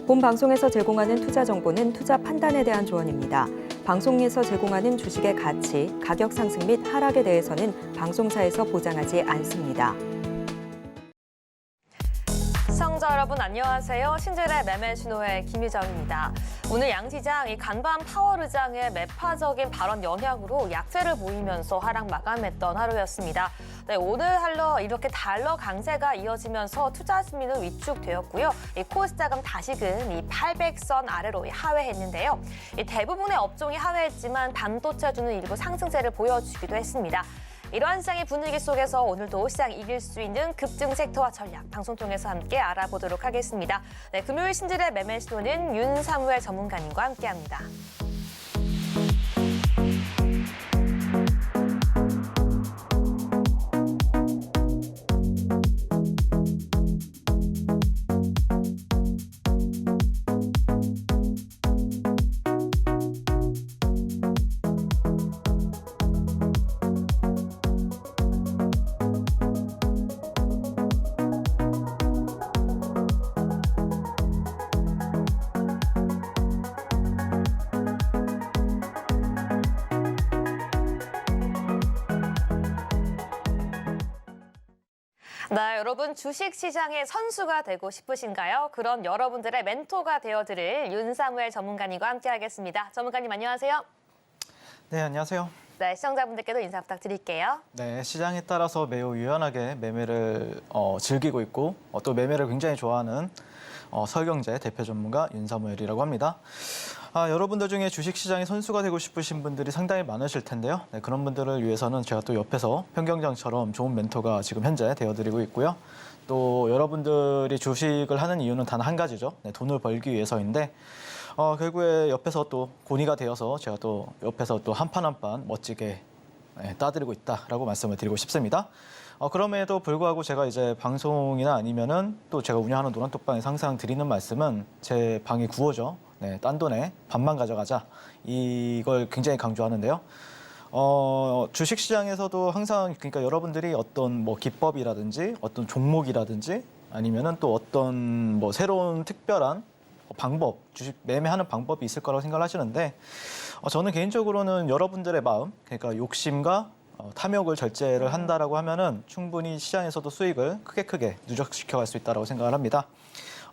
본 방송에서 제공하는 투자 정보는 투자 판단에 대한 조언입니다. 방송에서 제공하는 주식의 가치, 가격 상승 및 하락에 대해서는 방송사에서 보장하지 않습니다. 시청자 여러분 안녕하세요. 신재래 매매신호의 김희정입니다. 오늘 양시장 간밤 파월의장의 매파적인 발언 영향으로 약세를 보이면서 하락 마감했던 하루였습니다. 네, 오늘 이렇게 달러 강세가 이어지면서 투자 심리는 위축되었고요. 코스닥은 다시금 이 800선 아래로 하회했는데요. 대부분의 업종이 하회했지만 반도체주는 일부 상승세를 보여주기도 했습니다. 이러한 시장의 분위기 속에서 오늘도 시장 이길 수 있는 급등 섹터와 전략 방송 통해서 함께 알아보도록 하겠습니다. 네, 금요일 신재래 매매신호는 윤사무엘 전문가님과 함께합니다. 네, 여러분 주식시장의 선수가 되고 싶으신가요? 그런 여러분들의 멘토가 되어드릴 윤사무엘 전문가님과 함께하겠습니다. 전문가님 안녕하세요. 네, 안녕하세요. 네, 시청자분들께도 인사 부탁드릴게요. 네, 시장에 따라서 매우 유연하게 매매를 즐기고 있고 또 매매를 굉장히 좋아하는 서경제 대표 전문가 윤사무엘이라고 합니다. 여러분들 중에 주식시장의 선수가 되고 싶으신 분들이 상당히 많으실 텐데요. 네, 그런 분들을 위해서는 제가 또 옆에서 평경장처럼 좋은 멘토가 지금 현재 되어드리고 있고요. 또 여러분들이 주식을 하는 이유는 단 한 가지죠. 네, 돈을 벌기 위해서인데 결국에 옆에서 또 고니가 되어서 제가 또 옆에서 또 한 판 한 판 멋지게 따드리고 있다라고 말씀을 드리고 싶습니다. 그럼에도 불구하고 제가 이제 방송이나 아니면은 또 제가 운영하는 노란톡방에서 항상 드리는 말씀은 제 방이 구워져. 네, 딴 돈에 반만 가져가자. 이걸 굉장히 강조하는데요. 주식시장에서도 항상 그러니까 여러분들이 어떤 뭐 기법이라든지 어떤 종목이라든지 아니면은 또 어떤 뭐 새로운 특별한 방법, 주식 매매하는 방법이 있을 거라고 생각을 하시는데 저는 개인적으로는 여러분들의 마음, 그러니까 욕심과 탐욕을 절제를 한다라고 하면은 충분히 시장에서도 수익을 크게 누적시켜갈 수 있다고 생각을 합니다.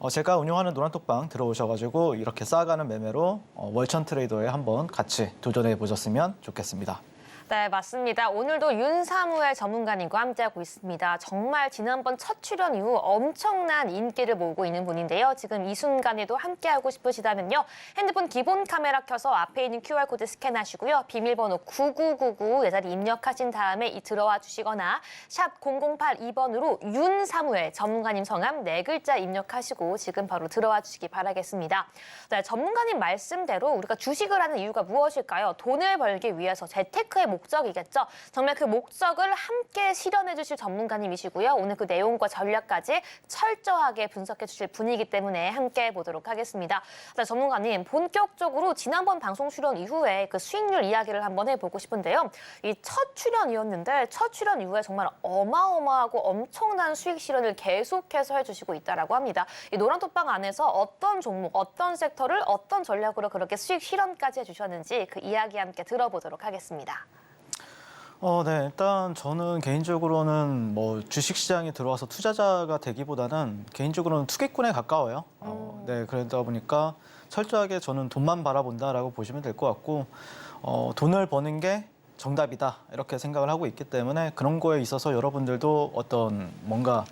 제가 운영하는 노란톡방 들어오셔가지고 이렇게 쌓아가는 매매로 월천 트레이더에 한번 같이 도전해 보셨으면 좋겠습니다. 네, 맞습니다. 오늘도 윤사무엘 전문가님과 함께하고 있습니다. 정말 지난번 첫 출연 이후 엄청난 인기를 모으고 있는 분인데요. 지금 이 순간에도 함께하고 싶으시다면요. 핸드폰 기본 카메라 켜서 앞에 있는 QR코드 스캔하시고요. 비밀번호 9999 내 자리 입력하신 다음에 들어와 주시거나 샵 0082번으로 윤사무엘 전문가님 성함 4글자 입력하시고 지금 바로 들어와 주시기 바라겠습니다. 네, 전문가님 말씀대로 우리가 주식을 하는 이유가 무엇일까요? 돈을 벌기 위해서 재테크의 목적이겠죠. 정말 그 목적을 함께 실현해 주실 전문가님이시고요. 오늘 그 내용과 전략까지 철저하게 분석해 주실 분이기 때문에 함께 보도록 하겠습니다. 자, 전문가님, 본격적으로 지난번 방송 출연 이후에 그 수익률 이야기를 한번 해보고 싶은데요. 이 첫 출연이었는데 첫 출연 이후에 정말 어마어마하고 엄청난 수익 실현을 계속해서 해주시고 있다라고 합니다. 이 노란톡방 안에서 어떤 종목, 어떤 섹터를 어떤 전략으로 그렇게 수익 실현까지 해주셨는지 그 이야기 함께 들어보도록 하겠습니다. 네, 일단 저는 개인적으로는 뭐 주식시장에 들어와서 투자자가 되기보다는 개인적으로는 투기꾼에 가까워요. 네, 그러다 보니까 철저하게 저는 돈만 바라본다라고 보시면 될 것 같고, 돈을 버는 게 정답이다 이렇게 생각을 하고 있기 때문에 그런 거에 있어서 여러분들도 어떤 뭔가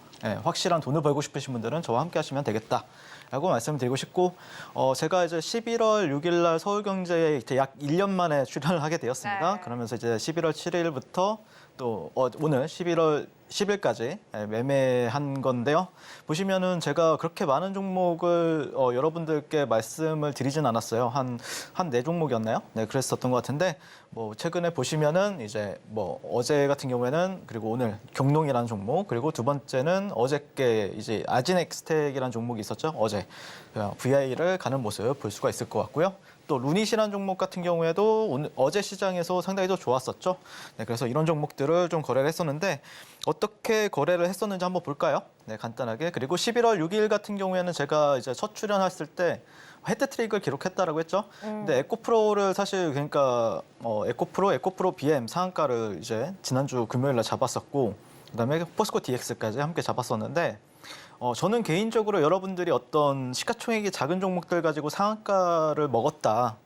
확실한 돈을 벌고 싶으신 분들은 저와 함께 하시면 되겠다라고 말씀드리고 싶고 제가 이제 11월 6일 날 서울경제에 이제 약 1년 만에 출연을 하게 되었습니다. 네. 그러면서 이제 11월 7일부터 또 오늘 11월 10일까지 매매한 건데요. 보시면은 제가 그렇게 많은 종목을 여러분들께 말씀을 드리진 않았어요. 한 4종목이었나요? 네, 그랬었던 것 같은데 뭐 최근에 보시면은 이제 뭐 어제 같은 경우에는 그리고 오늘 경농이라는 종목 그리고 두 번째는 어저께 이제 아진엑스텍이라는 종목이 있었죠. 어제 VI를 가는 모습 볼 수가 있을 것 같고요. 또 루닛이라는 종목 같은 경우에도 어제 시장에서 상당히 더 좋았었죠. 네, 그래서 이런 종목들을 좀 거래를 했었는데 어떻게 거래를 했었는지 한번 볼까요? 네, 간단하게. 그리고 11월 6일 같은 경우에는 제가 이제 첫 출연했을 때 헤드트릭을 기록했다라고 했죠. 근데 에코프로를 사실 그러니까 에코프로 BM 상한가를 이제 지난주 금요일 날 잡았었고, 그다음에 포스코 DX까지 함께 잡았었는데, 저는 개인적으로 여러분들이 어떤 시가총액이 작은 종목들 가지고 상한가를 먹었다,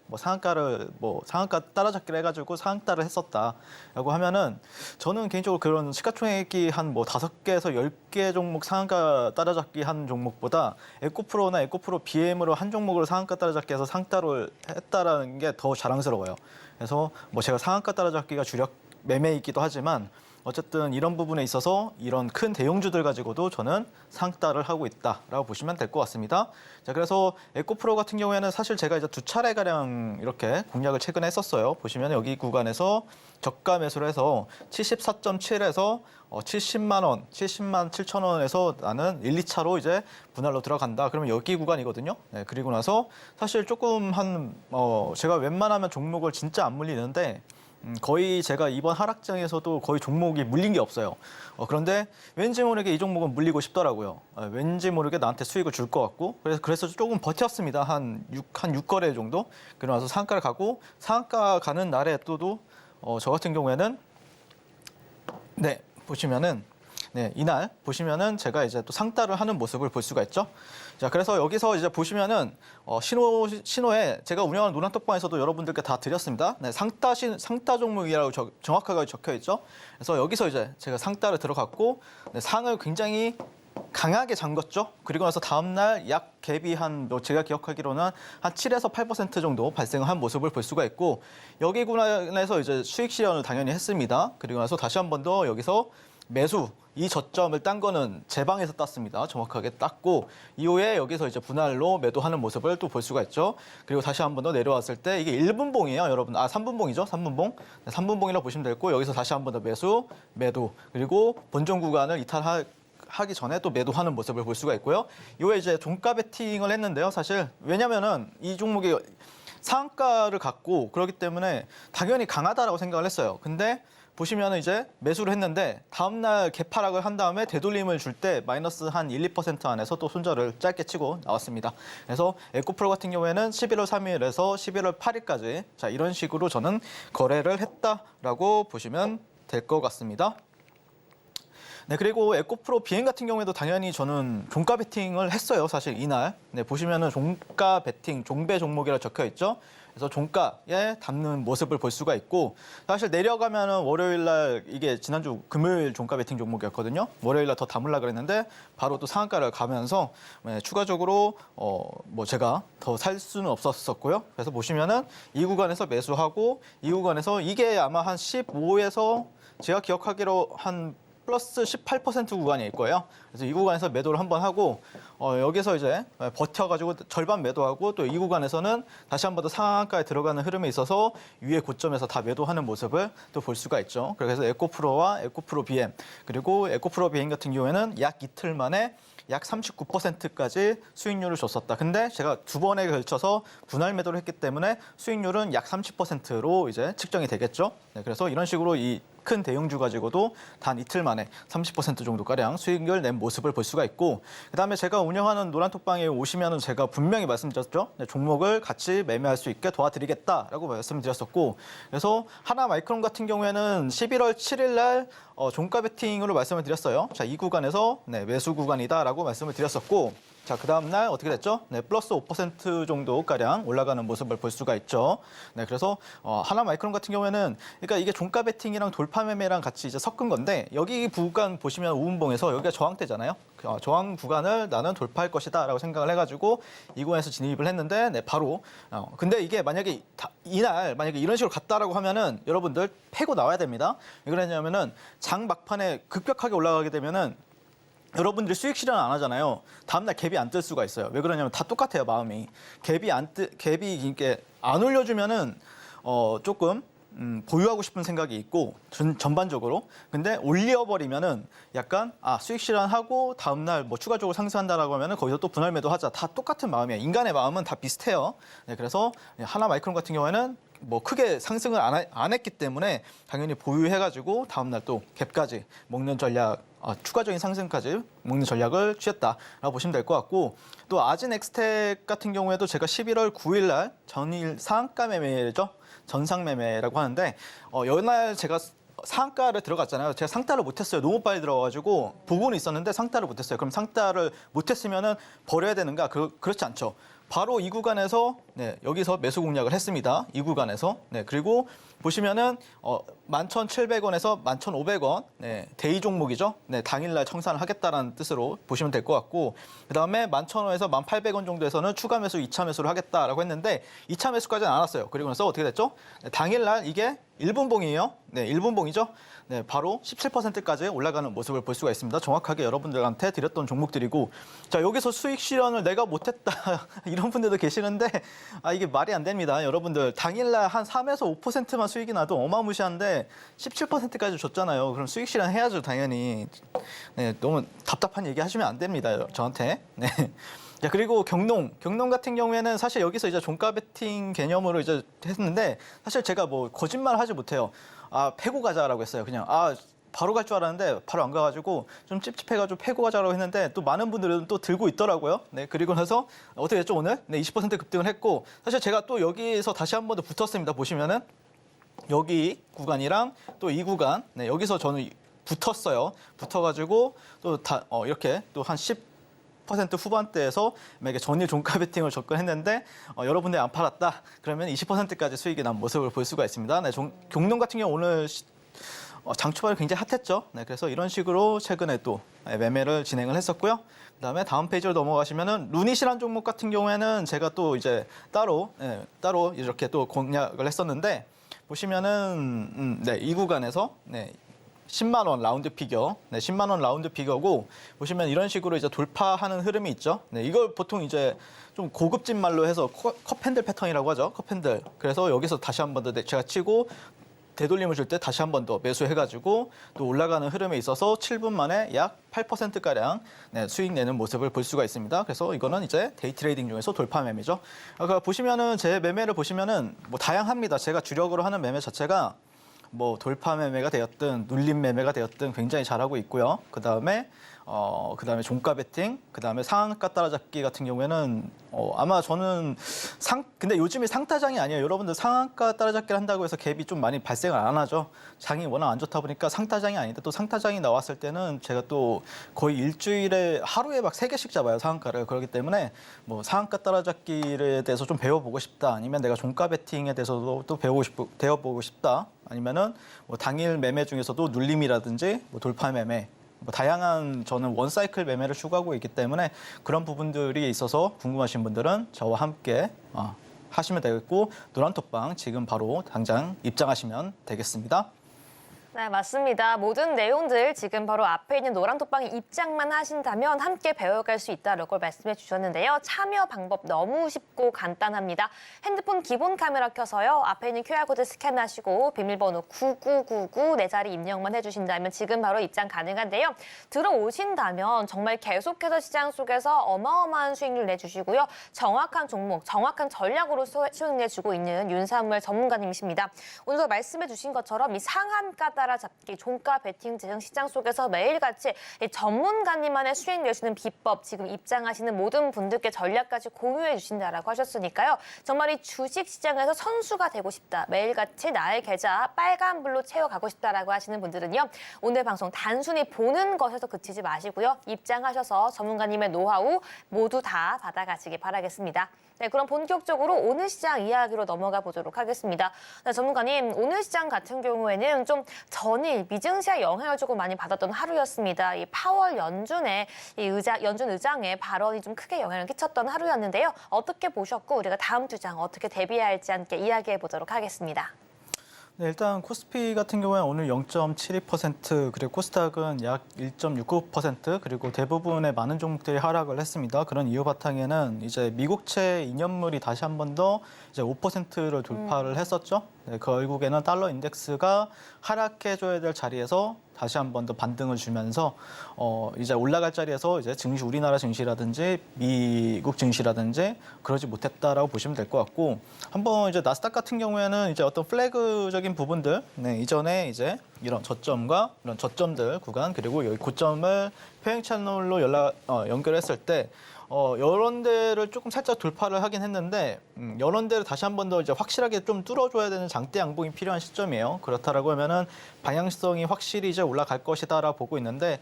상한가 따라잡기를 해가지고 상한가를 했었다라고 하면은, 저는 개인적으로 그런 시가총액이 한 5개에서 10개 종목 상한가 따라잡기 한 종목보다 에코프로나 에코프로 BM으로 한 종목으로 상한가 따라잡기 해서 상따를 했다라는 게 더 자랑스러워요. 그래서 제가 상한가 따라잡기가 주력 매매이기도 하지만, 어쨌든 이런 부분에 있어서 이런 큰 대형주들 가지고도 저는 상따를 하고 있다라고 보시면 될 것 같습니다. 자, 그래서 에코프로 같은 경우에는 사실 제가 이제 2차례가량 이렇게 공략을 최근에 했었어요. 보시면 여기 구간에서 저가 매수를 해서 74.7에서 70만 원, 70만 7천 원에서 나는 1, 2차로 이제 분할로 들어간다. 그러면 여기 구간이거든요. 네, 그리고 나서 사실 조금 제가 웬만하면 종목을 진짜 안 물리는데, 거의 제가 이번 하락장에서도 거의 종목이 물린 게 없어요. 그런데 왠지 모르게 이 종목은 물리고 싶더라고요. 왠지 모르게 나한테 수익을 줄 것 같고, 그래서 조금 버텼습니다. 한 6거래 정도. 그러고 나서 상한가를 가고, 상한가 가는 날에 또 저 같은 경우에는 네, 보시면은 이날 보시면은 제가 이제 또 상따를 하는 모습을 볼 수가 있죠. 자, 그래서 여기서 이제 보시면은 신호에 제가 운영하는 노란톡방에서도 여러분들께 다 드렸습니다. 네, 상따 종목이라고 정확하게 적혀 있죠. 그래서 여기서 이제 제가 상따를 들어갔고, 상을 굉장히 강하게 잠궜죠. 그리고 나서 다음날 약 갭이 제가 기억하기로는 한 7에서 8% 정도 발생한 모습을 볼 수가 있고, 여기 구간에서 이제 수익 실현을 당연히 했습니다. 그리고 나서 다시 한 번 더 여기서 매수, 이 저점을 딴 거는 제 방에서 땄습니다. 정확하게 땄고, 이후에 여기서 이제 분할로 매도하는 모습을 또 볼 수가 있죠. 그리고 다시 한 번 더 내려왔을 때 이게 1분봉이에요, 여러분. 3분봉이죠, 3분봉. 3분봉이라고 보시면 되고, 여기서 다시 한 번 더 매수, 매도. 그리고 본전 구간을 이탈하기 전에 또 매도하는 모습을 볼 수가 있고요. 이후에 이제 종가 베팅을 했는데요, 사실. 왜냐면은 이 종목이 상한가를 갖고 그렇기 때문에 당연히 강하다라고 생각을 했어요. 근데 보시면은 이제 매수를 했는데 다음날 개파락을 한 다음에 되돌림을 줄 때 마이너스 한 1, 2% 안에서 또 손절을 짧게 치고 나왔습니다. 그래서 에코프로 같은 경우에는 11월 3일에서 11월 8일까지 자, 이런 식으로 저는 거래를 했다라고 보시면 될 것 같습니다. 네, 그리고 에코프로 BM 같은 경우에도 당연히 저는 종가 베팅을 했어요, 사실 이날. 네, 보시면은 종가 베팅, 종배 종목이라고 적혀 있죠. 그래서 종가에 담는 모습을 볼 수가 있고, 사실 내려가면은 월요일 날 이게 지난주 금요일 종가 베팅 종목이었거든요. 월요일 날 더 담으려고 그랬는데 바로 또 상한가를 가면서 추가적으로 제가 더 살 수는 없었고요. 그래서 보시면은 이 구간에서 매수하고, 이 구간에서 이게 아마 한 15에서 제가 기억하기로 한 플러스 18% 구간일 거예요. 그래서 이 구간에서 매도를 한번 하고, 여기서 이제 버텨가지고 절반 매도하고, 또 이 구간에서는 다시 한 번 더 상한가에 들어가는 흐름에 있어서 위에 고점에서 다 매도하는 모습을 또 볼 수가 있죠. 그래서 에코프로와 에코프로 BM, 그리고 에코프로 BM 같은 경우에는 약 이틀 만에 약 39%까지 수익률을 줬었다. 근데 제가 두 번에 걸쳐서 분할 매도를 했기 때문에 수익률은 약 30%로 이제 측정이 되겠죠. 네, 그래서 이런 식으로 이 큰 대형주 가지고도 단 이틀 만에 30% 정도가량 수익을 낸 모습을 볼 수가 있고, 그다음에 제가 운영하는 노란톡방에 오시면은 제가 분명히 말씀드렸죠. 네, 종목을 같이 매매할 수 있게 도와드리겠다라고 말씀드렸었고, 그래서 하나마이크론 같은 경우에는 11월 7일 날 종가 베팅으로 말씀을 드렸어요. 자, 이 구간에서 매수 구간이다라고 말씀을 드렸었고, 자, 그 다음 날 어떻게 됐죠? 네, 플러스 5% 정도가량 올라가는 모습을 볼 수가 있죠. 네, 그래서 하나마이크론 같은 경우에는 그러니까 이게 종가 베팅이랑 돌파 매매랑 같이 이제 섞은 건데, 여기 구간 보시면 우분봉에서 여기가 저항대잖아요. 저항 구간을 나는 돌파할 것이다라고 생각을 해가지고 이 구간에서 진입을 했는데, 네, 바로 근데 이게 만약에 이날 만약에 이런 식으로 갔다라고 하면은 여러분들 패고 나와야 됩니다. 왜 그러냐면은 장 막판에 급격하게 올라가게 되면은 여러분들이 수익 실현 안 하잖아요. 다음날 갭이 안 뜰 수가 있어요. 왜 그러냐면 다 똑같아요, 마음이. 갭이 이렇게 안 올려주면은 조금 보유하고 싶은 생각이 있고 전반적으로. 근데 올려버리면은 약간 수익 실현하고 다음날 추가적으로 상승한다라고 하면은 거기서 또 분할 매도하자. 다 똑같은 마음이에요. 인간의 마음은 다 비슷해요. 네, 그래서 하나마이크론 같은 경우에는 뭐 크게 상승을 안 했기 때문에 당연히 보유해가지고 다음날 또 갭까지 먹는 전략, 추가적인 상승까지 먹는 전략을 취했다라고 보시면 될 것 같고, 또 아진엑스텍 같은 경우에도 제가 11월 9일 날 전일 상한가 매매죠. 전상 매매라고 하는데 이날 제가 상가를 들어갔잖아요. 제가 상따를 못했어요. 너무 빨리 들어가가지고 보고는 있었는데 상따를 못했어요. 그럼 상따를 못했으면은 버려야 되는가? 그렇지 않죠. 바로 이 구간에서 여기서 매수 공략을 했습니다. 이 구간에서. 그리고 보시면은 11,700원에서 11,500원 대이 종목이죠. 당일날 청산을 하겠다라는 뜻으로 보시면 될 것 같고, 그다음에 11,000원에서 1,800원 정도에서는 추가 매수 2차 매수를 하겠다라고 했는데 2차 매수까지는 안 왔어요. 그리고 나서 어떻게 됐죠? 당일날 이게 1분봉이에요. 1분봉이죠. 바로 17%까지 올라가는 모습을 볼 수가 있습니다. 정확하게 여러분들한테 드렸던 종목들이고, 자, 여기서 수익 실현을 내가 못했다 이런 분들도 계시는데 이게 말이 안 됩니다. 여러분들 당일날 한 3에서 5%만 수익이 나도 어마무시한데 17%까지 줬잖아요. 그럼 수익 실현 해야죠, 당연히. 너무 답답한 얘기 하시면 안 됩니다, 저한테. 자, 그리고 경농 같은 경우에는 사실 여기서 이제 종가 베팅 개념으로 이제 했는데, 사실 제가 뭐 거짓말 하지 못해요. 패고 가자라고 했어요. 그냥 바로 갈 줄 알았는데 바로 안 가가지고 좀 찝찝해가지고 패고 가자라고 했는데, 또 많은 분들은 또 들고 있더라고요. 그리고 나서 어떻게 됐죠, 오늘? 20% 급등을 했고, 사실 제가 또 여기서 다시 한 번 더 붙었습니다. 보시면은 여기 구간이랑 또 이 구간, 여기서 저는 붙었어요. 붙어가지고 또 이렇게 또 한 10% 후반대에서 만약에 전일 종가 베팅을 접근했는데 여러분들이 안 팔았다 그러면 20%까지 수익이 난 모습을 볼 수가 있습니다. 경농 같은 경우 오늘 장 초반에 굉장히 핫했죠. 그래서 이런 식으로 최근에 또 매매를 진행을 했었고요. 그다음에 다음 페이지로 넘어가시면은 루닛이라는 종목 같은 경우에는 제가 또 이제 따로 이렇게 또 공략을 했었는데, 보시면은 이 구간에서 10만 원 라운드 피겨, 10만 원 라운드 피겨고, 보시면 이런 식으로 이제 돌파하는 흐름이 있죠. 이걸 보통 이제 좀 고급진 말로 해서 컵핸들 패턴이라고 하죠. 컵핸들. 그래서 여기서 다시 한 번 더 제가 치고 되돌림을 줄 때 다시 한 번 더 매수해가지고 또 올라가는 흐름에 있어서 7분 만에 약 8%가량 수익 내는 모습을 볼 수가 있습니다. 그래서 이거는 이제 데이 트레이딩 중에서 돌파 매매죠. 아까 보시면은 제 매매를 보시면은 뭐 다양합니다. 제가 주력으로 하는 매매 자체가 뭐 돌파 매매가 되었든 눌림 매매가 되었든 굉장히 잘하고 있고요. 그다음에 종가 베팅, 그다음에 상한가 따라잡기 같은 경우에는 아마 저는 근데 요즘에 상타장이 아니에요. 여러분들 상한가 따라잡기를 한다고 해서 갭이 좀 많이 발생을 안 하죠. 장이 워낙 안 좋다 보니까 상타장이 아닌데, 또 상타장이 나왔을 때는 제가 또 거의 일주일에 하루에 막 3개씩 잡아요, 상한가를. 그렇기 때문에 뭐 상한가 따라잡기에 대해서 좀 배워보고 싶다, 아니면 내가 종가 베팅에 대해서도 또 배워보고 싶다, 아니면은 뭐 당일 매매 중에서도 눌림이라든지 뭐 돌파 매매, 뭐 다양한 저는 원사이클 매매를 추구하고 있기 때문에 그런 부분들이 있어서 궁금하신 분들은 저와 함께 하시면 되겠고, 노란톡방 지금 바로 당장 입장하시면 되겠습니다. 네, 맞습니다. 모든 내용들 지금 바로 앞에 있는 노란톡방에 입장만 하신다면 함께 배워갈 수 있다라고 말씀해 주셨는데요. 참여 방법 너무 쉽고 간단합니다. 핸드폰 기본 카메라 켜서요. 앞에 있는 QR코드 스캔하시고 비밀번호 9999 내 자리 입력만 해주신다면 지금 바로 입장 가능한데요. 들어오신다면 정말 계속해서 시장 속에서 어마어마한 수익률 내주시고요. 정확한 종목, 정확한 전략으로 수익 내주고 있는 윤사무엘 전문가님이십니다. 오늘도 말씀해 주신 것처럼 이 상한가 따라잡기, 종가 베팅 등 시장 속에서 매일같이 전문가님만의 수익 내시는 비법, 지금 입장하시는 모든 분들께 전략까지 공유해 주신다라고 하셨으니까요. 정말 이 주식 시장에서 선수가 되고 싶다, 매일같이 나의 계좌 빨간불로 채워가고 싶다라고 하시는 분들은요. 오늘 방송 단순히 보는 것에서 그치지 마시고요. 입장하셔서 전문가님의 노하우 모두 다 받아가시기 바라겠습니다. 네, 그럼 본격적으로 오늘 시장 이야기로 넘어가 보도록 하겠습니다. 네, 전문가님, 오늘 시장 같은 경우에는 좀 전일 미증시에 영향을 조금 많이 받았던 하루였습니다. 이 파월 연준의 연준 의장의 발언이 좀 크게 영향을 끼쳤던 하루였는데요. 어떻게 보셨고 우리가 다음 주장 어떻게 대비해야 할지 함께 이야기해 보도록 하겠습니다. 네, 일단 코스피 같은 경우에 오늘 0.72%, 그리고 코스닥은 약 1.69%, 그리고 대부분의 많은 종목들이 하락을 했습니다. 그런 이유 바탕에는 이제 미국채 2년물이 다시 한 번 더 이제 5%를 돌파를 했었죠. 네, 결국에는 달러 인덱스가 하락해줘야 될 자리에서 다시 한 번 더 반등을 주면서 이제 올라갈 자리에서 이제 증시, 우리나라 증시라든지 미국 증시라든지 그러지 못했다라고 보시면 될 것 같고, 한번 이제 나스닥 같은 경우에는 이제 어떤 플래그적인 부분들, 네, 이전에 이제 이런 저점과 이런 저점들 구간, 그리고 여기 고점을 횡 채널로 연결했을 때 이런 데를 조금 살짝 돌파를 하긴 했는데, 이런 데를 다시 한 번 더 이제 확실하게 좀 뚫어줘야 되는 장대 양봉이 필요한 시점이에요. 그렇다라고 하면은 방향성이 확실히 이제 올라갈 것이다라고 보고 있는데,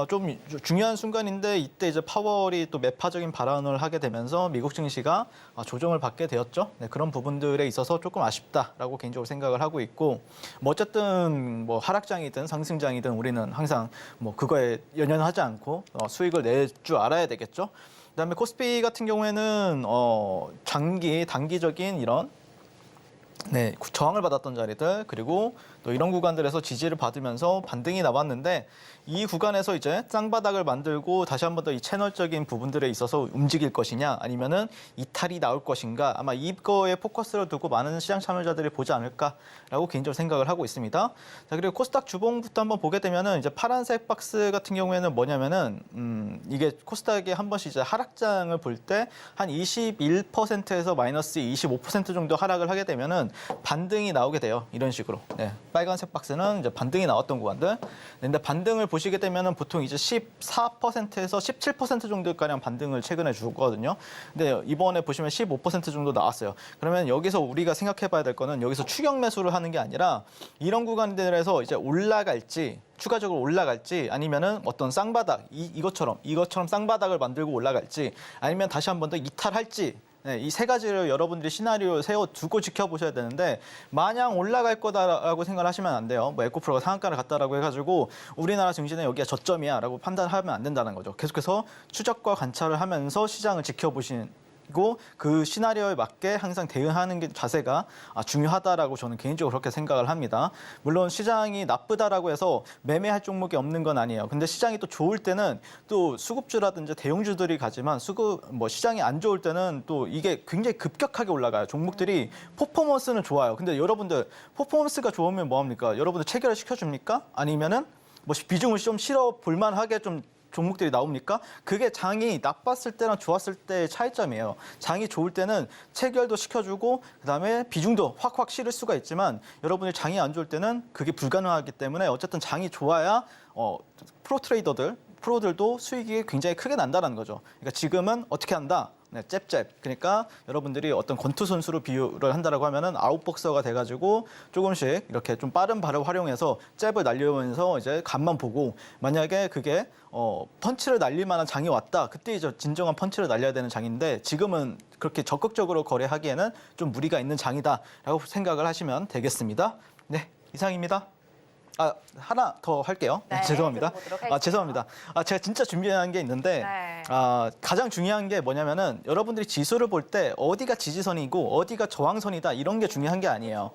좀 중요한 순간인데 이때 이제 파월이 또 매파적인 발언을 하게 되면서 미국 증시가 조정을 받게 되었죠. 네, 그런 부분들에 있어서 조금 아쉽다라고 개인적으로 생각을 하고 있고, 뭐 어쨌든 뭐 하락장이든 상승장이든 우리는 항상 뭐 그거에 연연하지 않고 수익을 낼 줄 알아야 되겠죠. 그다음에 코스피 같은 경우에는 단기적인 이런 저항을 받았던 자리들, 그리고 또 이런 구간들에서 지지를 받으면서 반등이 나왔는데, 이 구간에서 이제 쌍바닥을 만들고 다시 한 번 더 이 채널적인 부분들에 있어서 움직일 것이냐, 아니면은 이탈이 나올 것인가, 아마 이거에 포커스를 두고 많은 시장 참여자들이 보지 않을까라고 개인적으로 생각을 하고 있습니다. 자, 그리고 코스닥 주봉부터 한번 보게 되면은 이제 파란색 박스 같은 경우에는 뭐냐면은 이게 코스닥이 한 번씩 이제 하락장을 볼 때 한 21%에서 마이너스 25% 정도 하락을 하게 되면은 반등이 나오게 돼요. 이런 식으로. 네. 빨간색 박스는 이제 반등이 나왔던 구간들. 근데 반등을 보시게 되면은 보통 이제 14%에서 17% 정도가량 반등을 최근에 주거든요. 근데 이번에 보시면 15% 정도 나왔어요. 그러면 여기서 우리가 생각해 봐야 될 거는, 여기서 추격 매수를 하는 게 아니라 이런 구간들에서 이제 올라갈지, 추가적으로 올라갈지, 아니면은 어떤 쌍바닥, 이것처럼 쌍바닥을 만들고 올라갈지, 아니면 다시 한 번 더 이탈할지, 네, 이 세 가지를 여러분들이 시나리오 세워두고 지켜보셔야 되는데, 마냥 올라갈 거다라고 생각을 하시면 안 돼요. 뭐 에코프로가 상한가를 갔다라고 해가지고 우리나라 증시는 여기가 저점이야라고 판단하면 안 된다는 거죠. 계속해서 추적과 관찰을 하면서 시장을 지켜보시는, 그 시나리오에 맞게 항상 대응하는 게 자세가 중요하다라고 저는 개인적으로 그렇게 생각을 합니다. 물론 시장이 나쁘다라고 해서 매매할 종목이 없는 건 아니에요. 근데 시장이 또 좋을 때는 또 수급주라든지 대형주들이 가지만, 시장이 안 좋을 때는 또 이게 굉장히 급격하게 올라가요. 종목들이 퍼포먼스는 좋아요. 근데 여러분들 퍼포먼스가 좋으면 뭐합니까? 여러분들 체결을 시켜줍니까? 아니면은 뭐 비중을 좀 실어 볼만하게 좀 종목들이 나옵니까? 그게 장이 나빴을 때랑 좋았을 때의 차이점이에요. 장이 좋을 때는 체결도 시켜주고 그다음에 비중도 확확 실을 수가 있지만, 여러분이 장이 안 좋을 때는 그게 불가능하기 때문에, 어쨌든 장이 좋아야 프로들도 수익이 굉장히 크게 난다는 거죠. 그러니까 지금은 어떻게 한다? 네, 잽잽. 그러니까 여러분들이 어떤 권투 선수로 비유를 한다라고 하면은 아웃복서가 돼가지고 조금씩 이렇게 좀 빠른 발을 활용해서 잽을 날리면서 이제 간만 보고, 만약에 그게 펀치를 날릴 만한 장이 왔다, 그때 이제 진정한 펀치를 날려야 되는 장인데, 지금은 그렇게 적극적으로 거래하기에는 좀 무리가 있는 장이다라고 생각을 하시면 되겠습니다. 네, 이상입니다. 하나 더 할게요. 네, 죄송합니다. 들어보도록 할게요. 죄송합니다. 제가 진짜 준비한 게 있는데, 네. 가장 중요한 게 뭐냐면은, 여러분들이 지수를 볼 때 어디가 지지선이고 어디가 저항선이다, 이런 게 중요한 게 아니에요.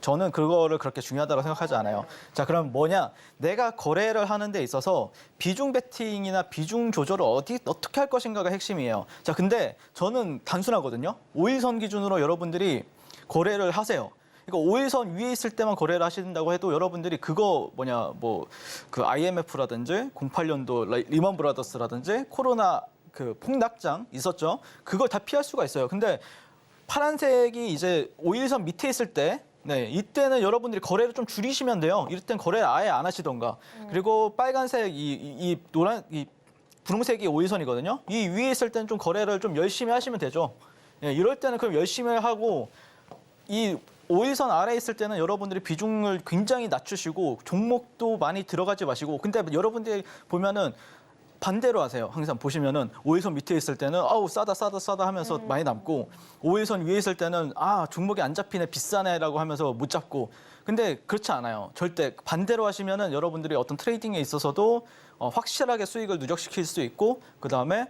저는 그거를 그렇게 중요하다고 생각하지 않아요. 자, 그럼 뭐냐? 내가 거래를 하는 데 있어서 비중 베팅이나 비중 조절을 어떻게 할 것인가가 핵심이에요. 자, 근데 저는 단순하거든요. 5일선 기준으로 여러분들이 거래를 하세요. 그러니까 5일선 위에 있을 때만 거래를 하신다고 해도, 여러분들이 그 IMF라든지 08년도 리먼 브라더스라든지 코로나 그 폭락장 있었죠. 그걸 다 피할 수가 있어요. 근데 파란색이 이제 5일선 밑에 있을 때, 네, 이때는 여러분들이 거래를 좀 줄이시면 돼요. 이때는 거래를 아예 안 하시던가. 그리고 빨간색 이 분홍색이 5일선이거든요. 이 위에 있을 때는 좀 거래를 좀 열심히 하시면 되죠. 예, 이럴 때는 그럼 열심히 하고, 이 5일선 아래에 있을 때는 여러분들이 비중을 굉장히 낮추시고 종목도 많이 들어가지 마시고, 근데 여러분들이 보면은 반대로 하세요. 항상 보시면은 5일선 밑에 있을 때는 아우 싸다 하면서 많이 남고, 5일선 위에 있을 때는 종목이 안 잡히네, 비싸네라고 하면서 못 잡고. 근데 그렇지 않아요. 절대 반대로 하시면은 여러분들이 어떤 트레이딩에 있어서도 확실하게 수익을 누적시킬 수 있고, 그다음에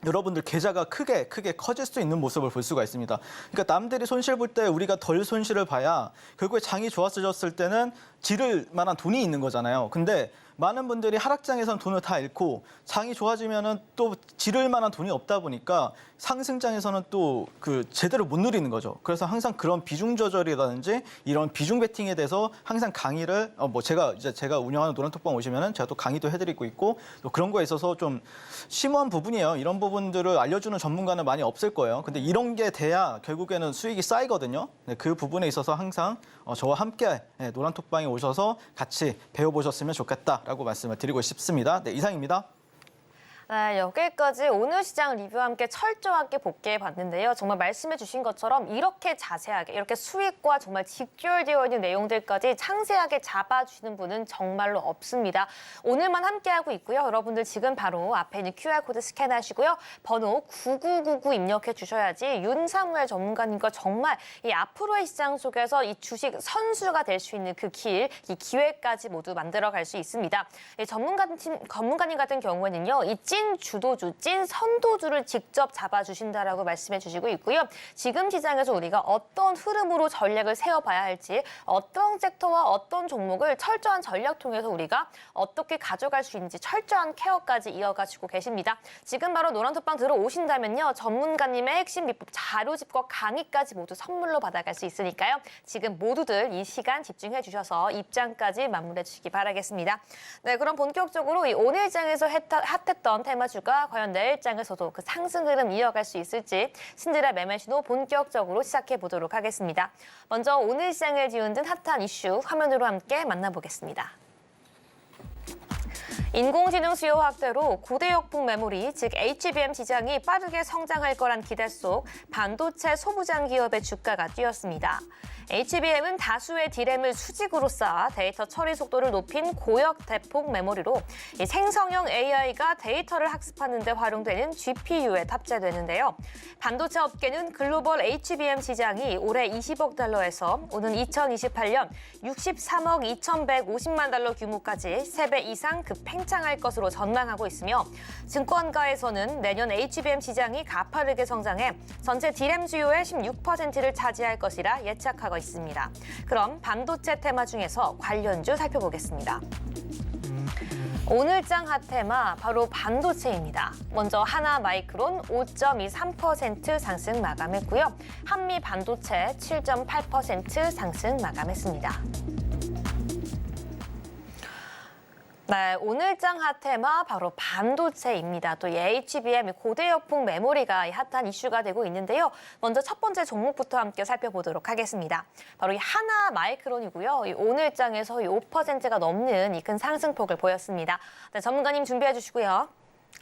여러분들 계좌가 크게 커질 수 있는 모습을 볼 수가 있습니다. 그러니까 남들이 손실 볼 때 우리가 덜 손실을 봐야 결국에 장이 좋았을 때는 지를 만한 돈이 있는 거잖아요. 근데 많은 분들이 하락장에서는 돈을 다 잃고 장이 좋아지면은 또 지를 만한 돈이 없다 보니까 상승장에서는 또 그 제대로 못 누리는 거죠. 그래서 항상 그런 비중 조절이라든지 이런 비중 베팅에 대해서 항상 강의를 뭐 제가 운영하는 노란톡방 오시면은 제가 또 강의도 해드리고 있고 또 그런 거에 있어서 좀 심오한 부분이에요. 이런 부분들을 알려주는 전문가는 많이 없을 거예요. 근데 이런 게 돼야 결국에는 수익이 쌓이거든요. 네, 그 부분에 있어서 항상 저와 함께 노란톡방에 오셔서 같이 배워보셨으면 좋겠다라고 말씀을 드리고 싶습니다. 네, 이상입니다. 네, 여기까지 오늘 시장 리뷰와 함께 철저하게 복귀해 봤는데요. 정말 말씀해 주신 것처럼 이렇게 자세하게 이렇게 수익과 정말 직결되어 있는 내용들까지 상세하게 잡아주시는 분은 정말로 없습니다. 오늘만 함께하고 있고요. 여러분들 지금 바로 앞에 있는 QR코드 스캔하시고요. 번호 9999 입력해 주셔야지 윤사무엘 전문가님과 정말 이 앞으로의 시장 속에서 이 주식 선수가 될 수 있는 그 길, 이 기회까지 모두 만들어갈 수 있습니다. 전문가님 같은 경우에는요. 이 찐 주도주, 찐 선도주를 직접 잡아주신다라고 말씀해 주시고 있고요. 지금 시장에서 우리가 어떤 흐름으로 전략을 세워봐야 할지, 어떤 섹터와 어떤 종목을 철저한 전략 통해서 우리가 어떻게 가져갈 수 있는지 철저한 케어까지 이어가시고 계십니다. 지금 바로 노란톡방 들어오신다면요. 전문가님의 핵심 비법 자료집과 강의까지 모두 선물로 받아갈 수 있으니까요. 지금 모두들 이 시간 집중해 주셔서 입장까지 마무리해 주시기 바라겠습니다. 네, 그럼 본격적으로 이 오늘 장에서 핫했던 테마주가 과연 내일장에서도 그 상승 흐름 이어갈 수 있을지 신드라 매매 신호 본격적으로 시작해 보도록 하겠습니다. 먼저 오늘 시장을 뒤흔든 핫한 이슈 화면으로 함께 만나보겠습니다. 인공지능 수요 확대로 고대역풍 메모리, 즉 HBM 시장이 빠르게 성장할 거란 기대 속 반도체 소부장 기업의 주가가 뛰었습니다. HBM은 다수의 D램을 수직으로 쌓아 데이터 처리 속도를 높인 고역 대폭 메모리로 이 생성형 AI가 데이터를 학습하는 데 활용되는 GPU에 탑재되는데요. 반도체 업계는 글로벌 HBM 시장이 올해 20억 달러에서 오는 2028년 63억 2,150만 달러 규모까지 3배 이상 팽창할 것으로 전망하고 있으며 증권가에서는 내년 HBM 시장이 가파르게 성장해 전체 D램 수요의 16%를 차지할 것이라 예측하고 있습니다. 그럼 반도체 테마 중에서 관련주 살펴보겠습니다. 오늘장 핫테마 바로 반도체입니다. 먼저 하나마이크론 5.23% 상승 마감했고요. 한미 반도체 7.8% 상승 마감했습니다. 네, 오늘장 핫테마 바로 반도체입니다. 또 HBM 고대역풍 메모리가 핫한 이슈가 되고 있는데요. 먼저 첫 번째 종목부터 함께 살펴보도록 하겠습니다. 바로 이 하나마이크론이고요. 이 오늘장에서 5%가 넘는 이 큰 상승폭을 보였습니다. 네, 전문가님 준비해 주시고요.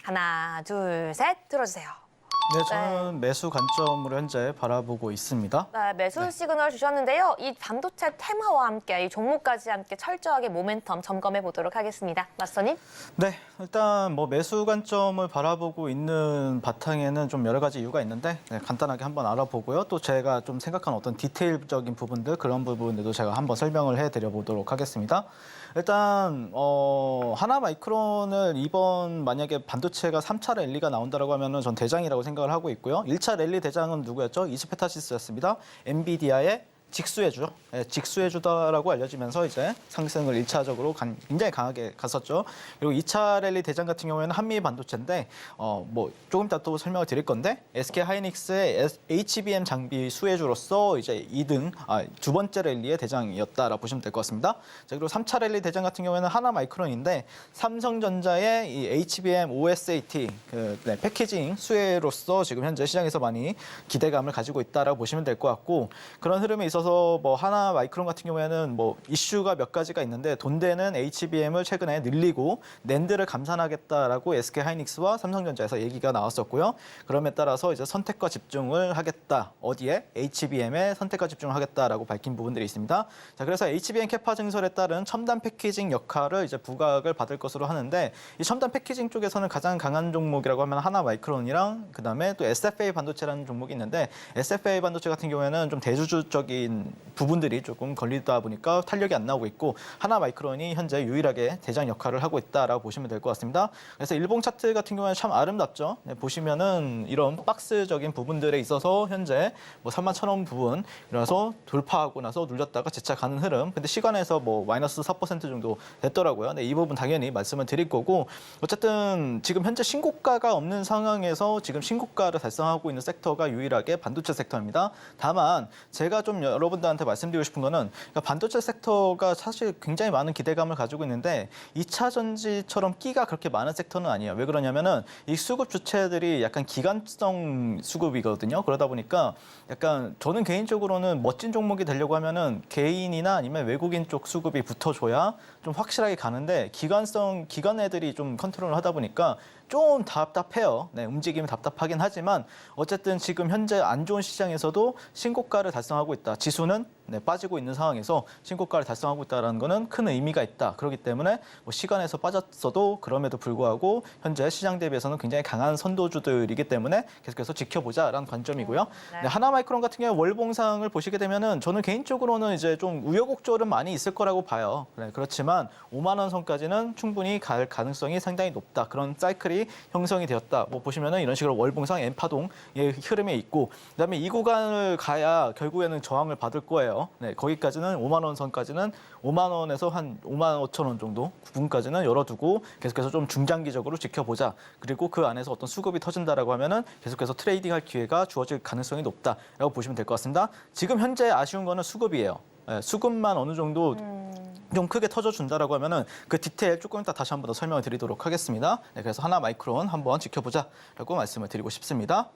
하나, 둘, 셋 들어주세요. 네, 저는 매수 관점으로 현재 바라보고 있습니다. 네, 매수 시그널 주셨는데요. 이 반도체 테마와 함께 이 종목까지 함께 철저하게 모멘텀 점검해 보도록 하겠습니다. 마스터님. 네, 일단 뭐 매수 관점을 바라보고 있는 바탕에는 좀 여러 가지 이유가 있는데 간단하게 한번 알아보고요. 또 제가 좀 생각한 어떤 디테일적인 부분들 그런 부분들도 제가 한번 설명을 해드려 보도록 하겠습니다. 일단 하나마이크론을 이번 만약에 반도체가 3차 랠리가 나온다라고 하면은 전 대장이라고 생각을 하고 있고요. 1차 랠리 대장은 누구였죠? 이스페타시스였습니다. 엔비디아의 직수해주죠. 직수해주다라고 알려지면서 이제 상승을 1차적으로 굉장히 강하게 갔었죠. 그리고 2차 랠리 대장 같은 경우에는 한미 반도체인데 뭐 조금 이따 또 설명을 드릴 건데 SK 하이닉스의 HBM 장비 수혜주로서 이제 2등, 두 번째 랠리의 대장이었다라고 보시면 될 것 같습니다. 자, 그리고 3차 랠리 대장 같은 경우에는 하나마이크론인데 삼성전자의 이 HBM OSAT 패키징 수혜로서 지금 현재 시장에서 많이 기대감을 가지고 있다라고 보시면 될 것 같고 그런 흐름에 있어서 뭐 하나마이크론 같은 경우에는 뭐 이슈가 몇 가지가 있는데 돈 되는 HBM을 최근에 늘리고 낸드를 감산하겠다라고 SK 하이닉스와 삼성전자에서 얘기가 나왔었고요. 그럼에 따라서 이제 선택과 집중을 하겠다. 어디에? HBM에 선택과 집중을 하겠다라고 밝힌 부분들이 있습니다. 자, 그래서 HBM 캐파 증설에 따른 첨단 패키징 역할을 이제 부각을 받을 것으로 하는데 이 첨단 패키징 쪽에서는 가장 강한 종목이라고 하면 하나마이크론이랑 그다음에 또 SFA 반도체라는 종목이 있는데 SFA 반도체 같은 경우에는 좀 대주주적인 기술적인 부분들이 조금 걸리다 보니까 탄력이 안 나오고 있고 하나마이크론이 현재 유일하게 대장 역할을 하고 있다라고 보시면 될 것 같습니다. 그래서 일봉 차트 같은 경우에는 참 아름답죠. 네, 보시면은 이런 박스적인 부분들에 있어서 현재 뭐 31,000원 부분 이라서 돌파하고 나서 눌렸다가 재차 가는 흐름. 근데 시간에서 뭐 마이너스 4% 정도 됐더라고요. 네, 이 부분 당연히 말씀을 드릴 거고 어쨌든 지금 현재 신고가가 없는 상황에서 지금 신고가를 달성하고 있는 섹터가 유일하게 반도체 섹터입니다. 다만 제가 좀 여러분들한테 말씀드리고 싶은 거는 그러니까 반도체 섹터가 사실 굉장히 많은 기대감을 가지고 있는데 2차 전지처럼 끼가 그렇게 많은 섹터는 아니에요. 왜 그러냐면은 이 수급 주체들이 약간 기간성 수급이거든요. 그러다 보니까 약간 저는 개인적으로는 멋진 종목이 되려고 하면은 개인이나 아니면 외국인 쪽 수급이 붙어줘야 좀 확실하게 가는데 기관 애들이 좀 컨트롤을 하다 보니까 좀 답답해요. 네, 움직임이 답답하긴 하지만 어쨌든 지금 현재 안 좋은 시장에서도 신고가를 달성하고 있다. 지수는 빠지고 있는 상황에서 신고가를 달성하고 있다는 것은 큰 의미가 있다. 그렇기 때문에 뭐 시간에서 빠졌어도 그럼에도 불구하고 현재 시장 대비해서는 굉장히 강한 선도주들이기 때문에 계속해서 지켜보자라는 관점이고요. 네, 하나마이크론 같은 경우 월봉상을 보시게 되면은 저는 개인적으로는 이제 좀 우여곡절은 많이 있을 거라고 봐요. 네, 그렇지만 5만 원 선까지는 충분히 갈 가능성이 상당히 높다. 그런 사이클이 형성이 되었다. 뭐 보시면은 이런 식으로 월봉상 N파동의 흐름에 있고 그다음에 이 구간을 가야 결국에는 저항을 받을 거예요. 네, 거기까지는 5만 원 선까지는 5만 원에서 한 5만 5천 원 정도 부분까지는 열어두고 계속해서 좀 중장기적으로 지켜보자. 그리고 그 안에서 어떤 수급이 터진다라고 하면은 계속해서 트레이딩할 기회가 주어질 가능성이 높다라고 보시면 될 것 같습니다. 지금 현재 아쉬운 거는 수급이에요. 네, 수급만 어느 정도 좀 크게 터져준다라고 하면은 그 디테일 조금 이따 다시 한번 더 설명을 드리도록 하겠습니다. 네, 그래서 하나마이크론 한번 지켜보자라고 말씀을 드리고 싶습니다.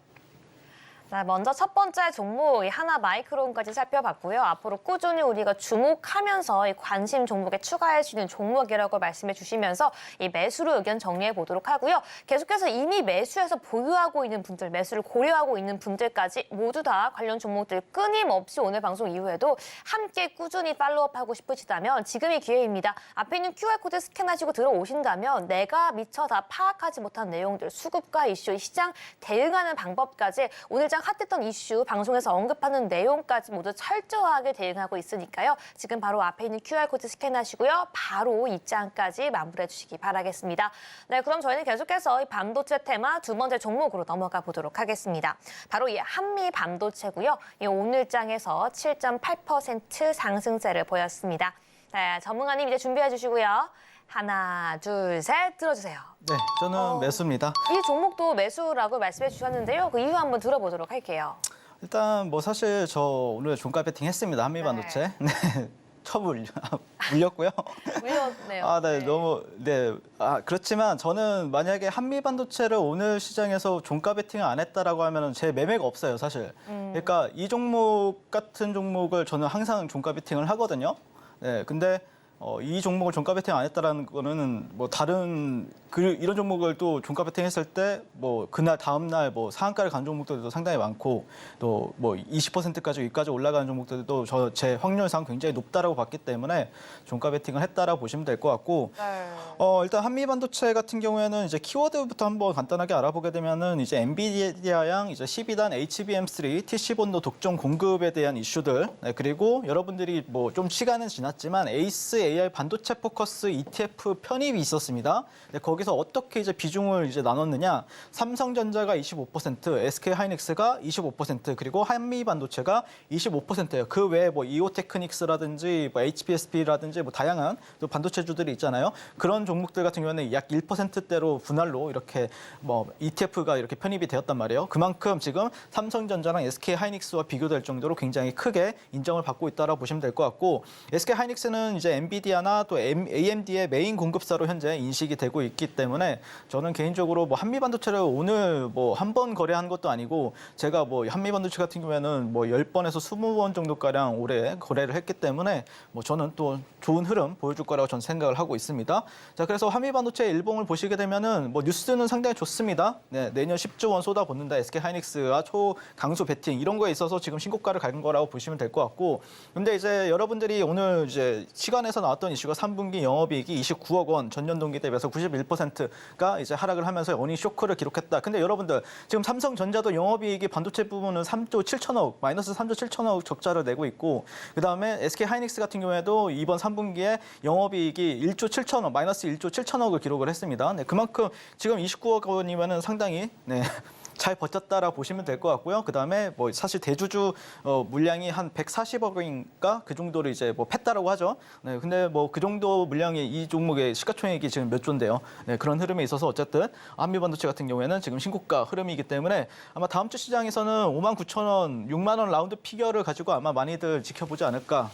자, 먼저 첫 번째 종목 이 하나마이크론까지 살펴봤고요. 앞으로 꾸준히 우리가 주목하면서 이 관심 종목에 추가할 수 있는 종목이라고 말씀해 주시면서 이 매수로 의견 정리해 보도록 하고요. 계속해서 이미 매수해서 보유하고 있는 분들, 매수를 고려하고 있는 분들까지 모두 다 관련 종목들 끊임없이 오늘 방송 이후에도 함께 꾸준히 팔로우업하고 싶으시다면 지금이 기회입니다. 앞에 있는 QR코드 스캔하시고 들어오신다면 내가 미처 다 파악하지 못한 내용들, 수급과 이슈, 시장 대응하는 방법까지 오늘 핫했던 이슈, 방송에서 언급하는 내용까지 모두 철저하게 대응하고 있으니까요. 지금 바로 앞에 있는 QR코드 스캔하시고요. 바로 입장까지 마무리해 주시기 바라겠습니다. 네, 그럼 저희는 계속해서 이 반도체 테마 두 번째 종목으로 넘어가 보도록 하겠습니다. 바로 이 한미 반도체고요. 이 오늘장에서 7.8% 상승세를 보였습니다. 네, 전문가님 이제 준비해 주시고요. 하나, 둘, 셋 들어주세요. 네, 저는 매수입니다. 이 종목도 매수라고 말씀해 주셨는데요. 그 이유 한번 들어보도록 할게요. 일단 뭐 사실 저 오늘 종가 배팅 했습니다. 한미 반도체. 네. 처음 물렸고요. 물렸네요. 아, 네, 너무 그렇지만 저는 만약에 한미 반도체를 오늘 시장에서 종가 배팅을 안 했다라고 하면은 제 매매가 없어요, 사실. 그러니까 이 종목 같은 종목을 저는 항상 종가 배팅을 하거든요. 네, 근데 이 종목을 종가 배팅 안 했다라는 거는 뭐 다른 이런 종목을 또 종가 배팅 했을 때 뭐 그날 다음 날 뭐 상한가를 간 종목들도 상당히 많고 또 뭐 20%까지 위까지 올라가는 종목들도 제 확률상 굉장히 높다라고 봤기 때문에 종가 배팅을 했다라고 보시면 될 것 같고 일단 한미 반도체 같은 경우에는 이제 키워드부터 한번 간단하게 알아보게 되면은 이제 엔비디아양 이제 12단 HBM3 TC본도 독점 공급에 대한 이슈들 그리고 여러분들이 뭐 좀 시간은 지났지만 에이스 AI 반도체 포커스 ETF 편입이 있었습니다. 거기서 어떻게 이제 비중을 이제 나눴느냐? 삼성전자가 25%, SK하이닉스가 25%, 그리고 한미 반도체가 25%예요. 그 외에 뭐 이오테크닉스라든지 뭐 HPSP라든지 뭐 다양한 또 반도체주들이 있잖아요. 그런 종목들 같은 경우는 약 1%대로 분할로 이렇게 뭐 ETF가 이렇게 편입이 되었단 말이에요. 그만큼 지금 삼성전자랑 SK하이닉스와 비교될 정도로 굉장히 크게 인정을 받고 있다라고 보시면 될 것 같고 SK하이닉스는 이제 엔비디아나 또 AMD의 메인 공급사로 현재 인식이 되고 있기 때문에 저는 개인적으로 뭐 한미 반도체를 오늘 뭐 한 번 거래한 것도 아니고 제가 뭐 한미 반도체 같은 경우에는 뭐 10번에서 20번 정도가량 올해 거래를 했기 때문에 뭐 저는 또 좋은 흐름 보여줄 거라고 저는 생각을 하고 있습니다. 자, 그래서 한미 반도체 일봉을 보시게 되면은 뭐 뉴스는 상당히 좋습니다. 네, 내년 10조 원 쏟아붓는다. SK하이닉스가 초강수 배팅 이런 거에 있어서 지금 신고가를 간 거라고 보시면 될 것 같고 근데 이제 여러분들이 오늘 이제 시간에서 나왔던 이슈가 3분기 영업이익이 29억 원, 전년 동기 대비해서 91%가 이제 하락을 하면서 어닝 쇼크를 기록했다. 근데 여러분들 지금 삼성전자도 영업이익이 반도체 부분은 3조 7천억, 마이너스 3조 7천억 적자를 내고 있고, 그다음에 SK 하이닉스 같은 경우에도 이번 3분기에 영업이익이 1조 7천억, 마이너스 1조 7천억을 기록을 했습니다. 네, 그만큼 지금 29억 원이면은 상당히 잘 버텼다라고 보시면 될 것 같고요. 그다음에 뭐 사실 대주주 물량이 한 140억인가 그 정도를 이제 뭐 팼다라고 하죠. 네, 근데 뭐 그 정도 물량이 이 종목의 시가총액이 지금 몇 조인데요. 네, 그런 흐름에 있어서 어쨌든 한미반도체 같은 경우에는 지금 신고가 흐름이기 때문에 아마 다음 주 시장에서는 59,000원, 6만 원 라운드 피겨를 가지고 아마 많이들 지켜보지 않을까.